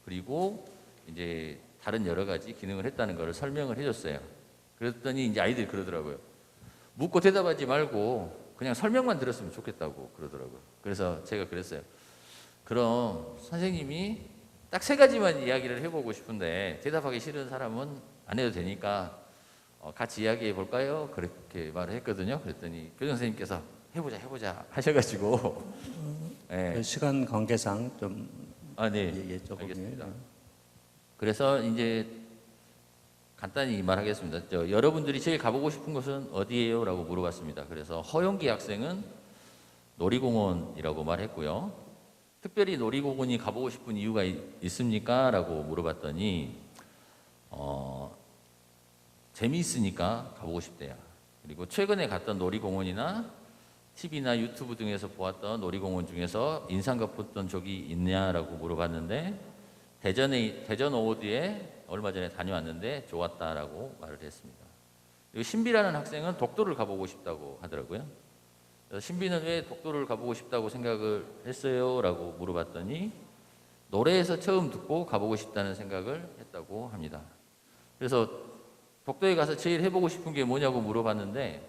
그리고 이제 다른 여러 가지 기능을 했다는 것을 설명을 해줬어요. 그랬더니 이제 아이들이 그러더라고요. 묻고 대답하지 말고 그냥 설명만 들었으면 좋겠다고 그러더라고요. 그래서 제가 그랬어요. 그럼 선생님이 딱 3가지만 이야기를 해보고 싶은데 대답하기 싫은 사람은 안 해도 되니까 같이 이야기해 볼까요? 그렇게 말을 했거든요. 그랬더니 교장 선생님께서 해보자 하셔가지고 네. 그 시간 관계상 좀 네. 조금 알겠습니다. 그래서 이제 간단히 말하겠습니다. 여러분들이 제일 가보고 싶은 곳은 어디예요? 라고 물어봤습니다. 그래서 허용기 학생은 놀이공원이라고 말했고요. 특별히 놀이공원이 가보고 싶은 이유가 있습니까? 라고 물어봤더니 재미있으니까 가보고 싶대요. 그리고 최근에 갔던 놀이공원이나 TV나 유튜브 등에서 보았던 놀이공원 중에서 인상 깊었던 적이 있냐라고 물어봤는데 대전 오호드에 얼마 전에 다녀왔는데 좋았다라고 말을 했습니다. 그리고 신비라는 학생은 독도를 가보고 싶다고 하더라고요. 그래서 신비는 왜 독도를 가보고 싶다고 생각을 했어요? 라고 물어봤더니 노래에서 처음 듣고 가보고 싶다는 생각을 했다고 합니다. 그래서 독도에 가서 제일 해보고 싶은 게 뭐냐고 물어봤는데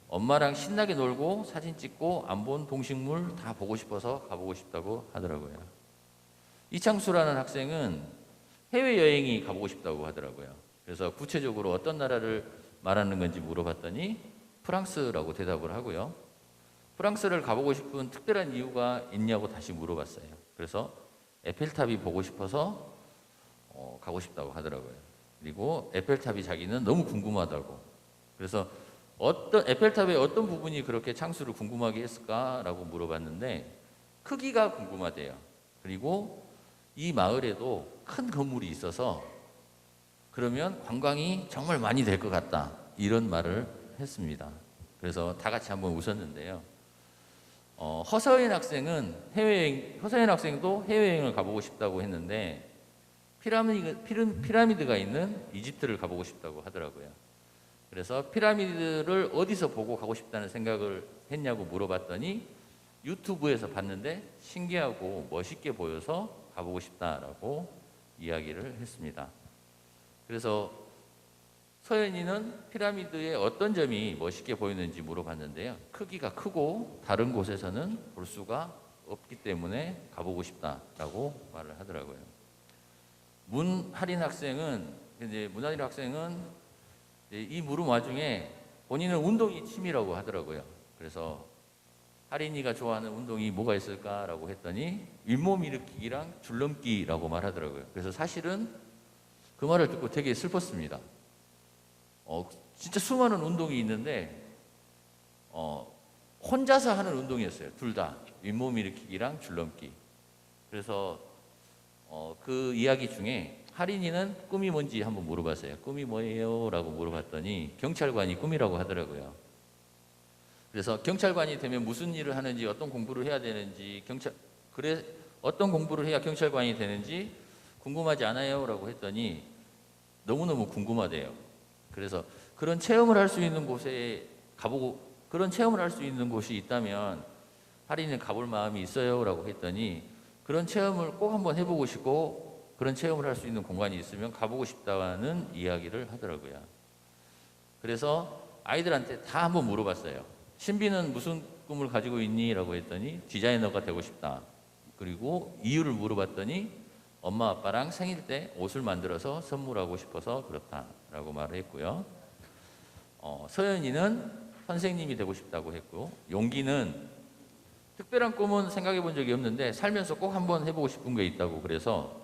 엄마랑 신나게 놀고 사진 찍고 안 본 동식물 다 보고 싶어서 가보고 싶다고 하더라고요. 이창수라는 학생은 해외여행이 가보고 싶다고 하더라고요. 그래서 구체적으로 어떤 나라를 말하는 건지 물어봤더니 프랑스라고 대답을 하고요. 프랑스를 가보고 싶은 특별한 이유가 있냐고 다시 물어봤어요. 그래서 에펠탑이 보고 싶어서 가고 싶다고 하더라고요. 그리고 에펠탑이 자기는 너무 궁금하다고. 그래서 에펠탑의 어떤 부분이 그렇게 창수를 궁금하게 했을까라고 물어봤는데 크기가 궁금하대요. 그리고 이 마을에도 큰 건물이 있어서 그러면 관광이 정말 많이 될 것 같다. 이런 말을 했습니다. 그래서 다 같이 한번 웃었는데요. 허서연 학생도 해외여행을 가보고 싶다고 했는데 피라미드가 있는 이집트를 가보고 싶다고 하더라고요. 그래서 피라미드를 어디서 보고 가고 싶다는 생각을 했냐고 물어봤더니 유튜브에서 봤는데 신기하고 멋있게 보여서 가보고 싶다라고 이야기를 했습니다. 그래서 서연이는 피라미드의 어떤 점이 멋있게 보이는지 물어봤는데요. 크기가 크고 다른 곳에서는 볼 수가 없기 때문에 가보고 싶다라고 말을 하더라고요. 문하린 학생은 이 물음 와중에 본인은 운동이 취미라고 하더라고요. 그래서 하린이가 좋아하는 운동이 뭐가 있을까라고 했더니 윗몸 일으키기랑 줄넘기라고 말하더라고요. 그래서 사실은 그 말을 듣고 되게 슬펐습니다. 진짜 수많은 운동이 있는데 혼자서 하는 운동이었어요. 둘 다 윗몸 일으키기랑 줄넘기. 그래서 그 이야기 중에 하린이는 꿈이 뭔지 한번 물어봤어요. 꿈이 뭐예요? 라고 물어봤더니 경찰관이 꿈이라고 하더라고요. 그래서 경찰관이 되면 무슨 일을 하는지, 어떤 공부를 해야 되는지, 어떤 공부를 해야 경찰관이 되는지 궁금하지 않아요? 라고 했더니 너무너무 궁금하대요. 그래서 그런 체험을 할 수 있는 곳에 그런 체험을 할 수 있는 곳이 있다면 하린이는 가볼 마음이 있어요? 라고 했더니 그런 체험을 꼭 한번 해보고 싶고 그런 체험을 할 수 있는 공간이 있으면 가보고 싶다는 이야기를 하더라고요. 그래서 아이들한테 다 한번 물어봤어요. 신비는 무슨 꿈을 가지고 있니? 라고 했더니 디자이너가 되고 싶다. 그리고 이유를 물어봤더니 엄마 아빠랑 생일 때 옷을 만들어서 선물하고 싶어서 그렇다라고 말을 했고요. 서연이는 선생님이 되고 싶다고 했고, 용기는 특별한 꿈은 생각해 본 적이 없는데 살면서 꼭 한번 해보고 싶은 게 있다고 그래서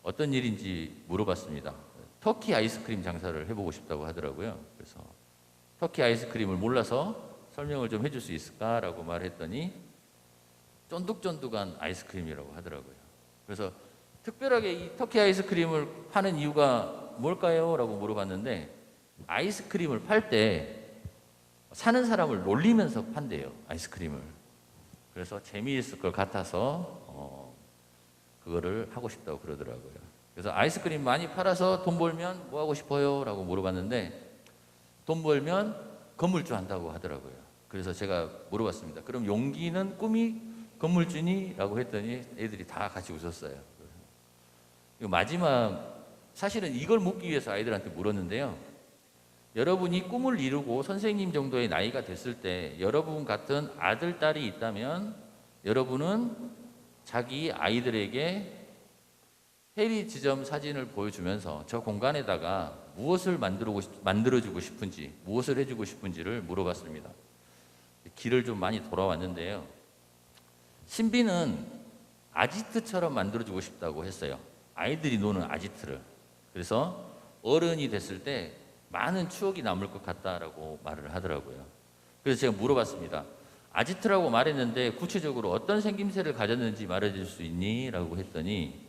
어떤 일인지 물어봤습니다. 터키 아이스크림 장사를 해보고 싶다고 하더라고요. 그래서 터키 아이스크림을 몰라서 설명을 좀 해줄 수 있을까라고 말했더니 쫀득쫀득한 아이스크림이라고 하더라고요. 그래서 특별하게 이 터키 아이스크림을 파는 이유가 뭘까요? 라고 물어봤는데 아이스크림을 팔 때 사는 사람을 놀리면서 판대요. 아이스크림을. 그래서 재미있을 것 같아서 그거를 하고 싶다고 그러더라고요. 그래서 아이스크림 많이 팔아서 돈 벌면 뭐 하고 싶어요? 라고 물어봤는데 돈 벌면 건물주 한다고 하더라고요. 그래서 제가 물어봤습니다. 그럼 용기는 꿈이 건물주니? 라고 했더니 애들이 다 같이 웃었어요. 마지막 사실은 이걸 묻기 위해서 아이들한테 물었는데요. 여러분이 꿈을 이루고 선생님 정도의 나이가 됐을 때 여러분 같은 아들, 딸이 있다면 여러분은 자기 아이들에게 해리 지점 사진을 보여주면서 저 공간에다가 무엇을 만들어주고 싶은지, 무엇을 해주고 싶은지를 물어봤습니다. 길을 좀 많이 돌아왔는데요. 신비는 아지트처럼 만들어주고 싶다고 했어요. 아이들이 노는 아지트를. 그래서 어른이 됐을 때 많은 추억이 남을 것 같다라고 말을 하더라고요. 그래서 제가 물어봤습니다. 아지트라고 말했는데 구체적으로 어떤 생김새를 가졌는지 말해줄 수 있니? 라고 했더니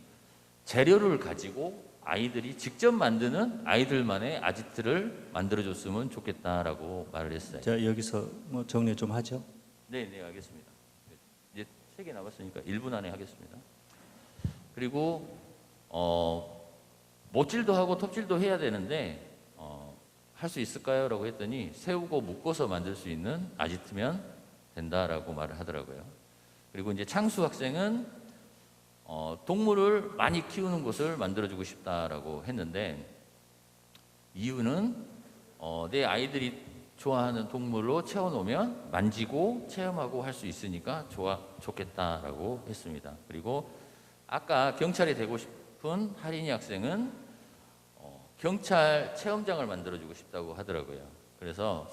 재료를 가지고 아이들이 직접 만드는 아이들만의 아지트를 만들어줬으면 좋겠다라고 말을 했어요. 자, 여기서 뭐 정리 좀 하죠. 네, 알겠습니다. 이제 3개 남았으니까 1분 안에 하겠습니다. 그리고 못질도 하고 톱질도 해야 되는데 할 수 있을까요? 라고 했더니 세우고 묶어서 만들 수 있는 아지트면 된다라고 말을 하더라고요. 그리고 이제 창수 학생은 동물을 많이 키우는 곳을 만들어주고 싶다라고 했는데 이유는 내 아이들이 좋아하는 동물로 채워놓으면 만지고 체험하고 할 수 있으니까 좋겠다라고 했습니다. 그리고 아까 경찰이 되고 싶은 하린이 학생은 경찰 체험장을 만들어주고 싶다고 하더라고요. 그래서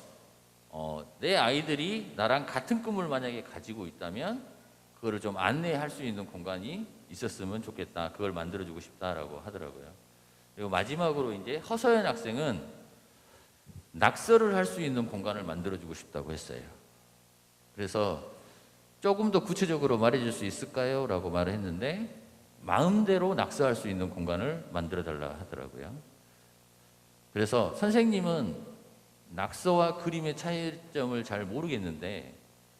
내 아이들이 나랑 같은 꿈을 만약에 가지고 있다면 그거를 좀 안내할 수 있는 공간이 있었으면 좋겠다. 그걸 만들어주고 싶다라고 하더라고요. 그리고 마지막으로 이제 허서연 학생은 낙서를 할 수 있는 공간을 만들어주고 싶다고 했어요. 그래서 조금 더 구체적으로 말해줄 수 있을까요? 라고 말을 했는데 마음대로 낙서할 수 있는 공간을 만들어 달라 하더라고요. 그래서 선생님은 낙서와 그림의 차이점을 잘 모르겠는데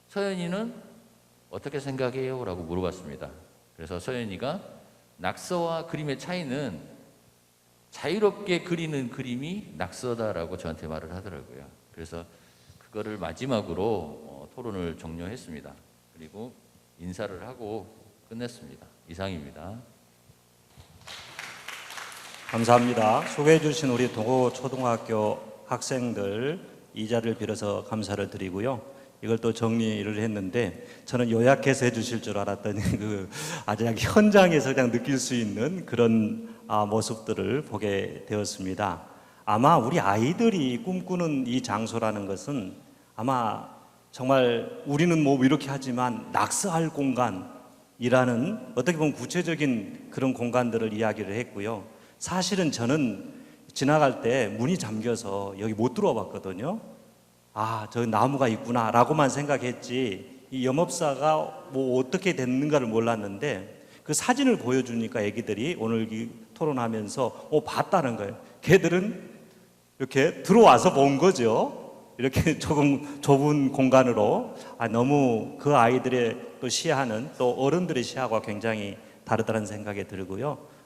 서연이는 어떻게 생각해요? 라고 물어봤습니다. 그래서 서연이가 낙서와 그림의 차이는 자유롭게 그리는 그림이 낙서다라고 저한테 말을 하더라고요. 그래서 그거를 마지막으로 토론을 종료했습니다. 그리고 인사를 하고 끝냈습니다. 이상입니다. 감사합니다. 소개해 주신 우리 동호 초등학교 학생들 이 자리를 빌어서 감사를 드리고요. 이걸 또 정리를 했는데 저는 요약해서 해주실 줄 알았더니 아주 그냥 현장에서 그냥 느낄 수 있는 그런 모습들을 보게 되었습니다. 아마 우리 아이들이 꿈꾸는 이 장소라는 것은 아마 정말 우리는 뭐 이렇게 하지만 낙서할 공간이라는 어떻게 보면 구체적인 그런 공간들을 이야기를 했고요. 사실은 저는 지나갈 때 문이 잠겨서 여기 못 들어와 봤거든요. 아, 저 나무가 있구나 라고만 생각했지 이 영업사가 뭐 어떻게 됐는가를 몰랐는데 그 사진을 보여주니까 애기들이 오늘 이 토론하면서 봤다는 거예요. 걔들은 이렇게 들어와서 본 거죠. 이렇게 조금 좁은 공간으로 너무 그 아이들의 또 시야는 또 어른들의 시야와 굉장히 다르다는 생각이 들고요.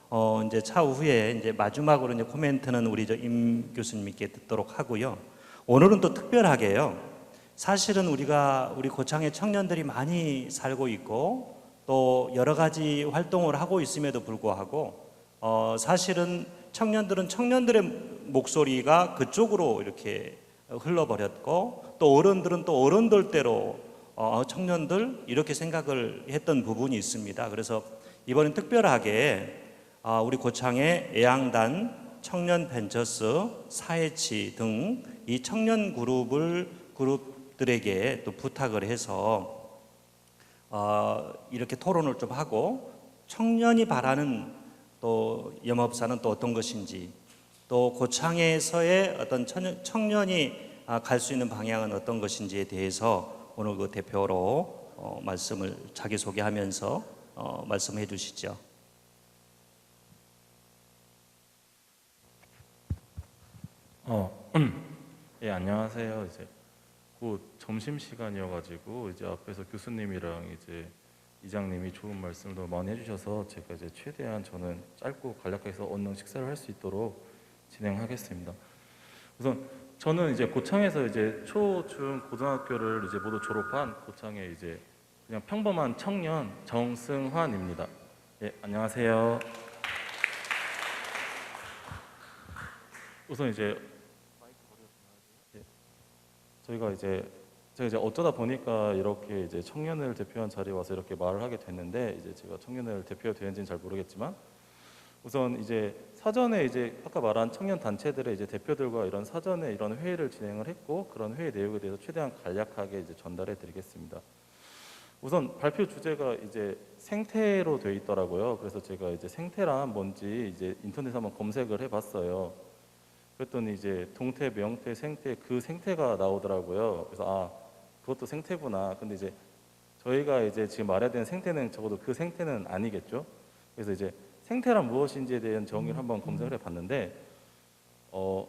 이제 차후에 이제 마지막으로 이제 코멘트는 우리 임 교수님께 듣도록 하고요. 오늘은 또 특별하게요. 사실은 우리 고창에 청년들이 많이 살고 있고 또 여러 가지 활동을 하고 있음에도 불구하고 사실은 청년들은 청년들의 목소리가 그쪽으로 이렇게 흘러버렸고 또 어른들은 또 어른들대로 청년들 이렇게 생각을 했던 부분이 있습니다. 그래서 이번엔 특별하게 우리 고창의 애양단, 청년 벤처스, 사회치 등 이 청년 그룹들에게 또 부탁을 해서 이렇게 토론을 좀 하고 청년이 바라는 또 영업사는 또 어떤 것인지 또 고창에서의 어떤 청년이 갈 수 있는 방향은 어떤 것인지에 대해서 오늘 그 대표로 말씀을 자기소개하면서 말씀해 주시죠. 예, 안녕하세요. 이제 곧 점심 시간이어가지고 이제 앞에서 교수님이랑 이제 이장님이 좋은 말씀도 많이 해주셔서 제가 이제 최대한 저는 짧고 간략해서 얼른 식사를 할 수 있도록 진행하겠습니다. 우선 저는 이제 고창에서 이제 초, 중, 고등학교를 이제 모두 졸업한 고창의 이제 그냥 평범한 청년 정승환입니다. 예, 안녕하세요. 우선 이제 제가 이제 어쩌다 보니까 이렇게 이제 청년을 대표한 자리에 와서 이렇게 말을 하게 됐는데 이제 제가 청년을 대표되는지는 잘 모르겠지만 우선 이제 사전에 이제 아까 말한 청년 단체들의 이제 대표들과 이런 사전에 이런 회의를 진행을 했고 그런 회의 내용에 대해서 최대한 간략하게 이제 전달해 드리겠습니다. 우선 발표 주제가 이제 생태로 되어 있더라고요. 그래서 제가 이제 생태란 뭔지 이제 인터넷에 한번 검색을 해봤어요. 그랬더니 이제 동태, 명태, 생태 그 생태가 나오더라고요. 그래서 아 그것도 생태구나. 근데 이제 저희가 이제 지금 말해야 되는 생태는 적어도 그 생태는 아니겠죠. 그래서 이제 생태란 무엇인지에 대한 정의를 한번 검색을 해봤는데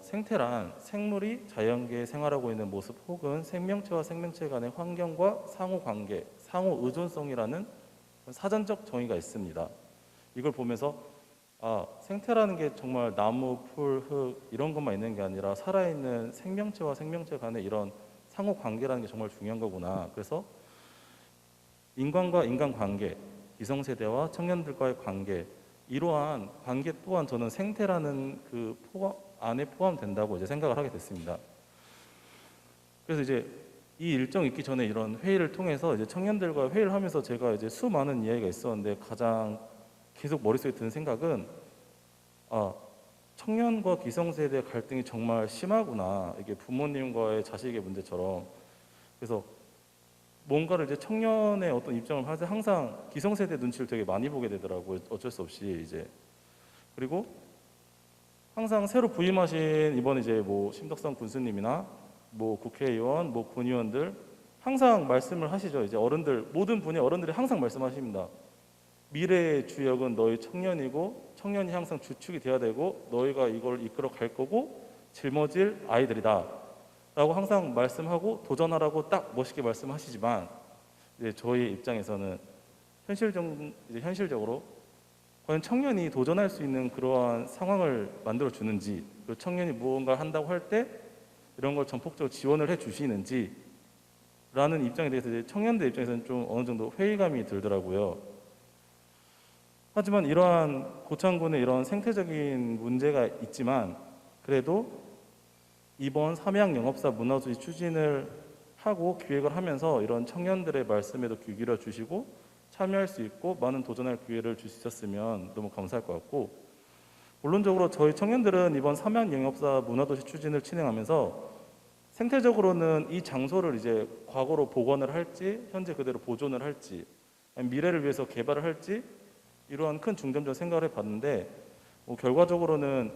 생태란 생물이 자연계에 생활하고 있는 모습 혹은 생명체와 생명체 간의 환경과 상호관계, 상호의존성이라는 사전적 정의가 있습니다. 이걸 보면서 아, 생태라는 게 정말 나무, 풀, 흙 이런 것만 있는 게 아니라 살아있는 생명체와 생명체 간의 이런 상호관계라는 게 정말 중요한 거구나. 그래서 인간과 인간관계, 기성세대와 청년들과의 관계 이러한 관계 또한 저는 생태라는 그 안에 포함된다고 이제 생각을 하게 됐습니다. 그래서 이제 이 일정 있기 전에 이런 회의를 통해서 이제 청년들과 회의를 하면서 제가 이제 수많은 이야기가 있었는데 가장 계속 머릿속에 드는 생각은 아, 청년과 기성세대의 갈등이 정말 심하구나. 이게 부모님과의 자식의 문제처럼. 그래서 뭔가를 이제 청년의 어떤 입장을 할 때 항상 기성세대 눈치를 되게 많이 보게 되더라고요. 어쩔 수 없이 이제. 그리고 항상 새로 부임하신 이번 이제 뭐 심덕선 군수님이나 뭐 국회의원, 뭐 군의원들 항상 말씀을 하시죠. 이제 어른들 모든 분야 어른들이 항상 말씀하십니다. 미래의 주역은 너희 청년이고 청년이 항상 주축이 돼야 되고 너희가 이걸 이끌어 갈 거고 짊어질 아이들이다. 라고 항상 말씀하고 도전하라고 딱 멋있게 말씀하시지만 이제 저희 입장에서는 현실적으로 과연 청년이 도전할 수 있는 그러한 상황을 만들어 주는지 그리고 청년이 무언가를 한다고 할 때 이런 걸 전폭적으로 지원을 해 주시는지 라는 입장에 대해서 이제 청년들 입장에서는 좀 어느 정도 회의감이 들더라고요. 하지만 이러한 고창군의 이런 생태적인 문제가 있지만 그래도 이번 삼양영업사 문화도시 추진을 하고 기획을 하면서 이런 청년들의 말씀에도 귀 기울여 주시고 참여할 수 있고 많은 도전할 기회를 줄 수 있었으면 너무 감사할 것 같고 물론적으로 저희 청년들은 이번 삼양영업사 문화도시 추진을 진행하면서 생태적으로는 이 장소를 이제 과거로 복원을 할지 현재 그대로 보존을 할지 미래를 위해서 개발을 할지 이러한 큰 중점적인 생각을 해봤는데 결과적으로는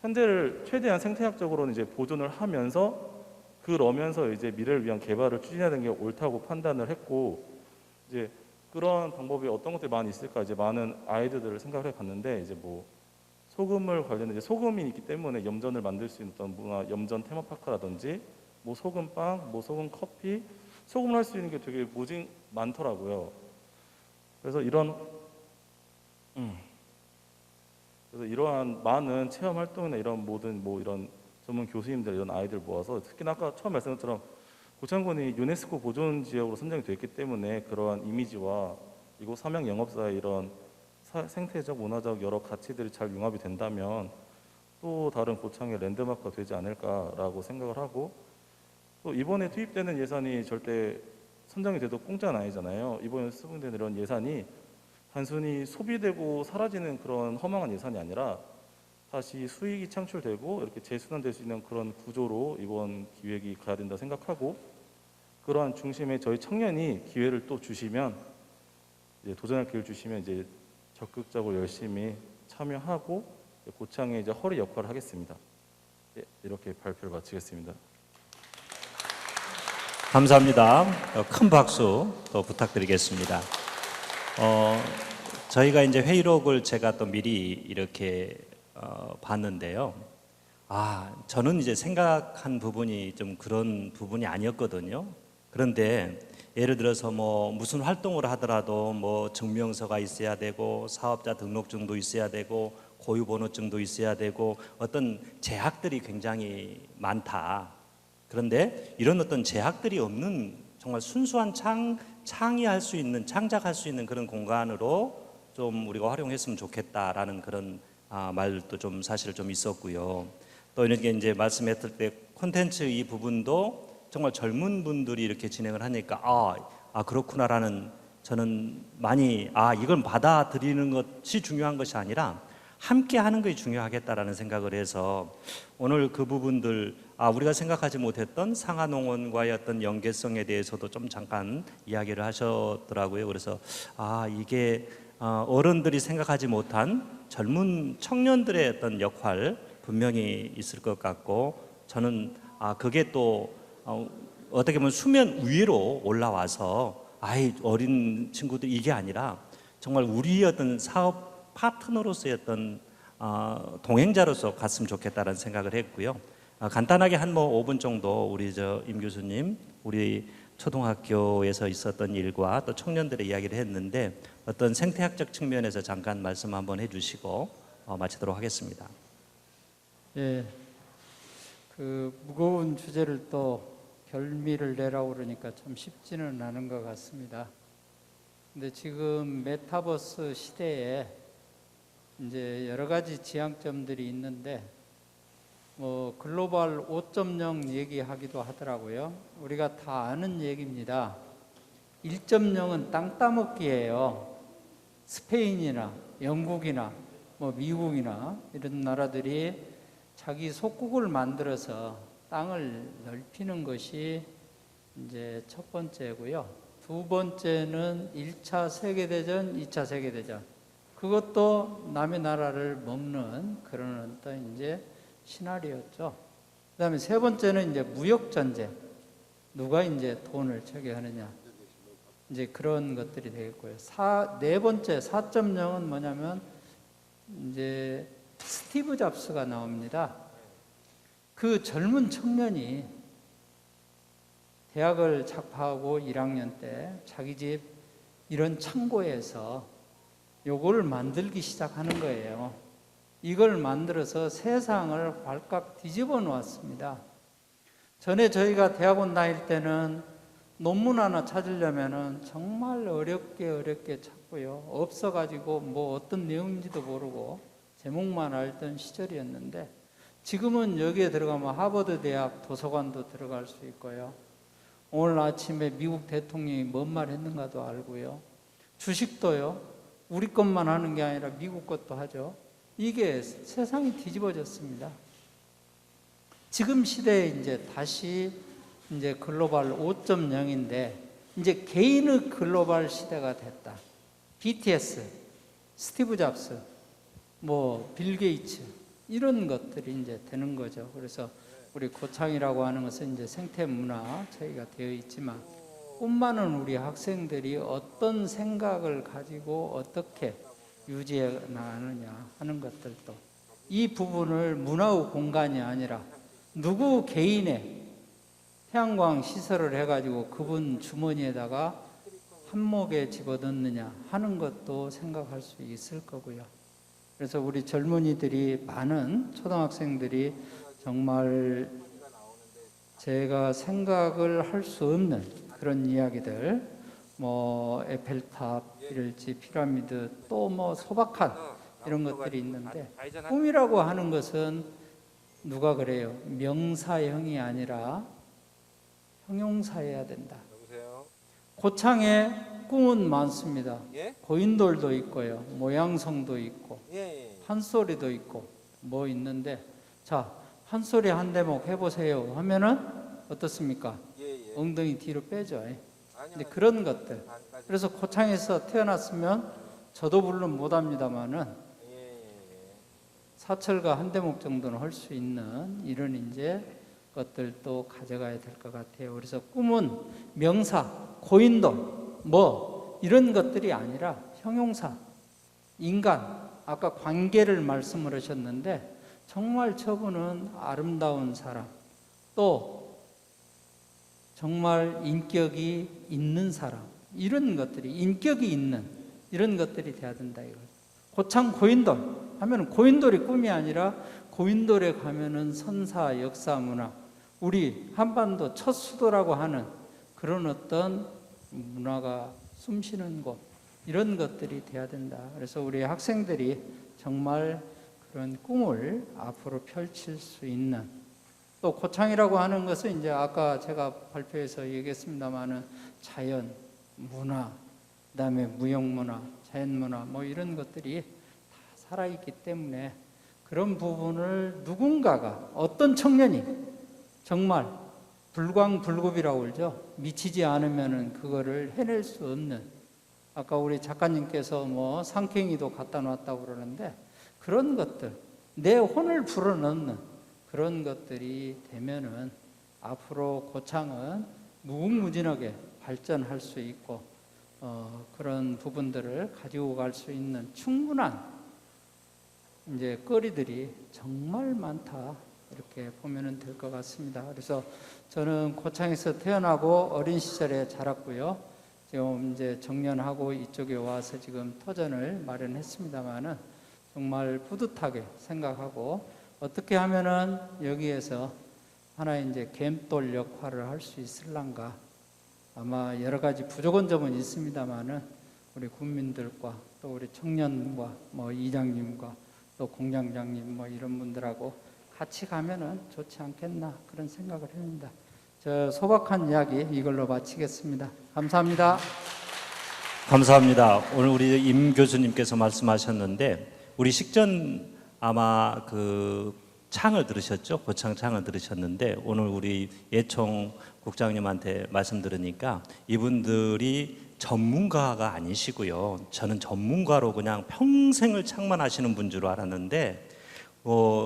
현대를 최대한 생태학적으로는 이제 보존을 하면서 그러면서 이제 미래를 위한 개발을 추진해야 되는 게 옳다고 판단을 했고 이제 그런 방법이 어떤 것들이 많이 있을까 이제 많은 아이디어들을 생각을 해봤는데 이제 뭐 소금을 관련해 이제 소금이 있기 때문에 염전을 만들 수 있는 어떤 문화 염전 테마파크라든지 뭐 소금빵, 뭐 소금 커피, 소금을 할 수 있는 게 되게 무지 많더라고요. 그래서 이러한 많은 체험 활동이나 이런 모든 뭐 이런 전문 교수님들 이런 아이들 모아서 특히나 아까 처음 말씀드린 것처럼 고창군이 유네스코 보존 지역으로 선정이 됐기 때문에 그러한 이미지와 이곳 삼양 영업사의 이런 생태적, 문화적 여러 가치들이 잘 융합이 된다면 또 다른 고창의 랜드마크가 되지 않을까라고 생각을 하고 또 이번에 투입되는 예산이 절대 선정이 돼도 공짜는 아니잖아요. 이번에 수분되는 이런 예산이 단순히 소비되고 사라지는 그런 허망한 예산이 아니라 다시 수익이 창출되고 이렇게 재순환될 수 있는 그런 구조로 이번 기획이 가야 된다 생각하고 그러한 중심에 저희 청년이 기회를 또 주시면 이제 도전할 기회를 주시면 이제 적극적으로 열심히 참여하고 고창의 이제 허리 역할을 하겠습니다. 네, 이렇게 발표를 마치겠습니다. 감사합니다. 큰 박수 또 부탁드리겠습니다. 저희가 이제 회의록을 제가 또 미리 이렇게 봤는데요. 저는 이제 생각한 부분이 좀 그런 부분이 아니었거든요. 그런데 예를 들어서 뭐 무슨 활동을 하더라도 뭐 증명서가 있어야 되고 사업자 등록증도 있어야 되고 고유번호증도 있어야 되고 어떤 제약들이 굉장히 많다. 그런데 이런 어떤 제약들이 없는 정말 순수한 창의할 수 있는 창작할 수 있는 그런 공간으로 좀 우리가 활용했으면 좋겠다라는 그런 말도 좀 사실 좀 있었고요. 또 이렇게 이제 말씀했을 때 콘텐츠 이 부분도 정말 젊은 분들이 이렇게 진행을 하니까 그렇구나라는 저는 많이 이걸 받아들이는 것이 중요한 것이 아니라 함께 하는 것이 중요하겠다라는 생각을 해서 오늘 그 부분들 우리가 생각하지 못했던 상하농원과의 어떤 연계성에 대해서도 좀 잠깐 이야기를 하셨더라고요. 그래서 이게 어른들이 생각하지 못한 젊은 청년들의 어떤 역할 분명히 있을 것 같고, 저는 그게 또 어떻게 보면 수면 위로 올라와서 어린 친구들 이게 아니라 정말 우리의 어떤 사업 파트너로서의 어떤 동행자로서 갔으면 좋겠다는 생각을 했고요. 간단하게 한 5분 정도 우리 임 교수님, 우리 초등학교에서 있었던 일과 또 청년들의 이야기를 했는데 어떤 생태학적 측면에서 잠깐 말씀 한번 해주시고 마치도록 하겠습니다. 예, 그 무거운 주제를 또 결미를 내라고 그러니까 참 쉽지는 않은 것 같습니다. 근데 지금 메타버스 시대에 이제 여러 가지 지향점들이 있는데 글로벌 5.0 얘기하기도 하더라고요. 우리가 다 아는 얘기입니다. 1.0은 땅 따먹기예요. 스페인이나 영국이나 미국이나 이런 나라들이 자기 속국을 만들어서 땅을 넓히는 것이 이제 첫 번째고요. 두 번째는 1차 세계대전, 2차 세계대전. 그것도 남의 나라를 먹는 그런 어떤 이제 시나리오였죠. 그 다음에 세 번째는 이제 무역전쟁. 누가 이제 돈을 저기 하느냐. 이제 그런 것들이 되겠고요. 네 번째, 4.0은 뭐냐면 이제 스티브 잡스가 나옵니다. 그 젊은 청년이 대학을 착파하고 1학년 때 자기 집 이런 창고에서 요걸 만들기 시작하는 거예요. 이걸 만들어서 세상을 발칵 뒤집어 놓았습니다. 전에 저희가 대학원 다닐 때는 논문 하나 찾으려면은 정말 어렵게 찾고요. 없어가지고 어떤 내용인지도 모르고 제목만 알던 시절이었는데, 지금은 여기에 들어가면 하버드 대학 도서관도 들어갈 수 있고요. 오늘 아침에 미국 대통령이 뭔 말 했는가도 알고요. 주식도요. 우리 것만 하는 게 아니라 미국 것도 하죠. 이게 세상이 뒤집어졌습니다. 지금 시대에 이제 다시 이제 글로벌 5.0인데 이제 개인의 글로벌 시대가 됐다. BTS, 스티브 잡스, 빌 게이츠 이런 것들이 이제 되는 거죠. 그래서 우리 고창이라고 하는 것은 이제 생태 문화 저희가 되어 있지만 꿈 많은 우리 학생들이 어떤 생각을 가지고 어떻게 유지해 나가느냐 하는 것들도 이 부분을 문화의 공간이 아니라 누구 개인의 태양광 시설을 해가지고 그분 주머니에다가 한몫에 집어넣느냐 하는 것도 생각할 수 있을 거고요. 그래서 우리 젊은이들이 많은 초등학생들이 정말 제가 생각을 할 수 없는 그런 이야기들, 에펠탑이랄지 피라미드 또 소박한 이런 것들이 있는데, 꿈이라고 하는 것은 누가 그래요? 명사형이 아니라 형용사여야 된다. 고창에 꿈은 많습니다. 고인돌도 있고요, 모양성도 있고, 판소리도 있고 있는데, 자, 판소리 한 대목 해보세요 하면은 어떻습니까? 엉덩이 뒤로 빼죠. 근데 그런 것들. 그래서 고창에서 태어났으면 저도 물론 못합니다만은 사철가 한 대목 정도는 할 수 있는 이런 이제 것들도 가져가야 될 것 같아요. 그래서 꿈은 명사, 고인돌, 이런 것들이 아니라 형용사, 인간, 아까 관계를 말씀을 하셨는데 정말 저분은 아름다운 사람, 또 정말 인격이 있는 사람, 이런 것들이 인격이 있는 이런 것들이 돼야 된다 이거. 고창 고인돌 하면 고인돌이 꿈이 아니라 고인돌에 가면은 선사, 역사, 문화, 우리 한반도 첫 수도라고 하는 그런 어떤 문화가 숨쉬는 곳, 이런 것들이 돼야 된다. 그래서 우리 학생들이 정말 그런 꿈을 앞으로 펼칠 수 있는, 또 고창이라고 하는 것은 이제 아까 제가 발표에서 얘기했습니다마는 자연, 문화, 그다음에 무형문화, 자연문화 이런 것들이 다 살아있기 때문에 그런 부분을 누군가가 어떤 청년이 정말 불광불급이라고 그러죠. 미치지 않으면은 그거를 해낼 수 없는, 아까 우리 작가님께서 뭐 상행이도 갖다 놨다고 그러는데 그런 것들, 내 혼을 불어넣는 그런 것들이 되면은 앞으로 고창은 무궁무진하게 발전할 수 있고 그런 부분들을 가지고 갈 수 있는 충분한 이제 거리들이 정말 많다, 이렇게 보면은 될 것 같습니다. 그래서 저는 고창에서 태어나고 어린 시절에 자랐고요. 지금 이제 정년하고 이쪽에 와서 지금 터전을 마련했습니다만은 정말 뿌듯하게 생각하고 어떻게 하면은 여기에서 하나의 이제 갬돌 역할을 할 수 있을란가. 아마 여러 가지 부족한 점은 있습니다만은 우리 국민들과 또 우리 청년과 뭐 이장님과 또 공장장님 뭐 이런 분들하고 같이 가면은 좋지 않겠나, 그런 생각을 합니다. 저 소박한 이야기 이걸로 마치겠습니다. 감사합니다. 감사합니다. 오늘 우리 임 교수님께서 말씀하셨는데 우리 식전 아마 그 창을 들으셨죠? 고창 창을 들으셨는데 오늘 우리 예총 국장님한테 말씀 들으니까 이분들이 전문가가 아니시고요. 저는 전문가로 그냥 평생을 창만 하시는 분 줄 알았는데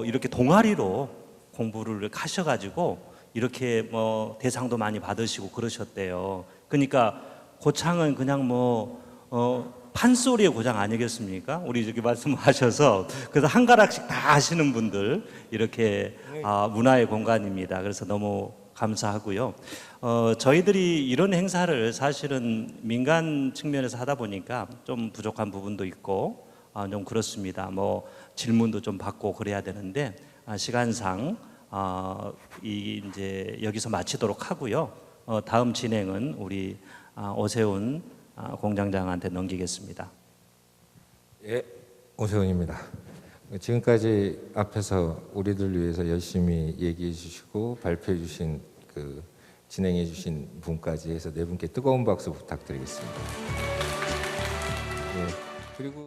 이렇게 동아리로 공부를 하셔가지고 이렇게 뭐 대상도 많이 받으시고 그러셨대요. 그러니까 고창은 그냥 판소리의 고장 아니겠습니까? 우리 저기 말씀하셔서 그래서 한 가락씩 다 하시는 분들 이렇게 문화의 공간입니다. 그래서 너무 감사하고요. 저희들이 이런 행사를 사실은 민간 측면에서 하다 보니까 좀 부족한 부분도 있고 좀 그렇습니다. 뭐 질문도 좀 받고 그래야 되는데 시간상 이제 여기서 마치도록 하고요. 다음 진행은 우리 오세훈 공장장한테 넘기겠습니다. 예, 오세훈입니다. 지금까지 앞에서 우리들 위해서 열심히 얘기해 주시고 발표해 주신 진행해 주신 분까지 해서 네 분께 뜨거운 박수 부탁드리겠습니다. 예, 그리고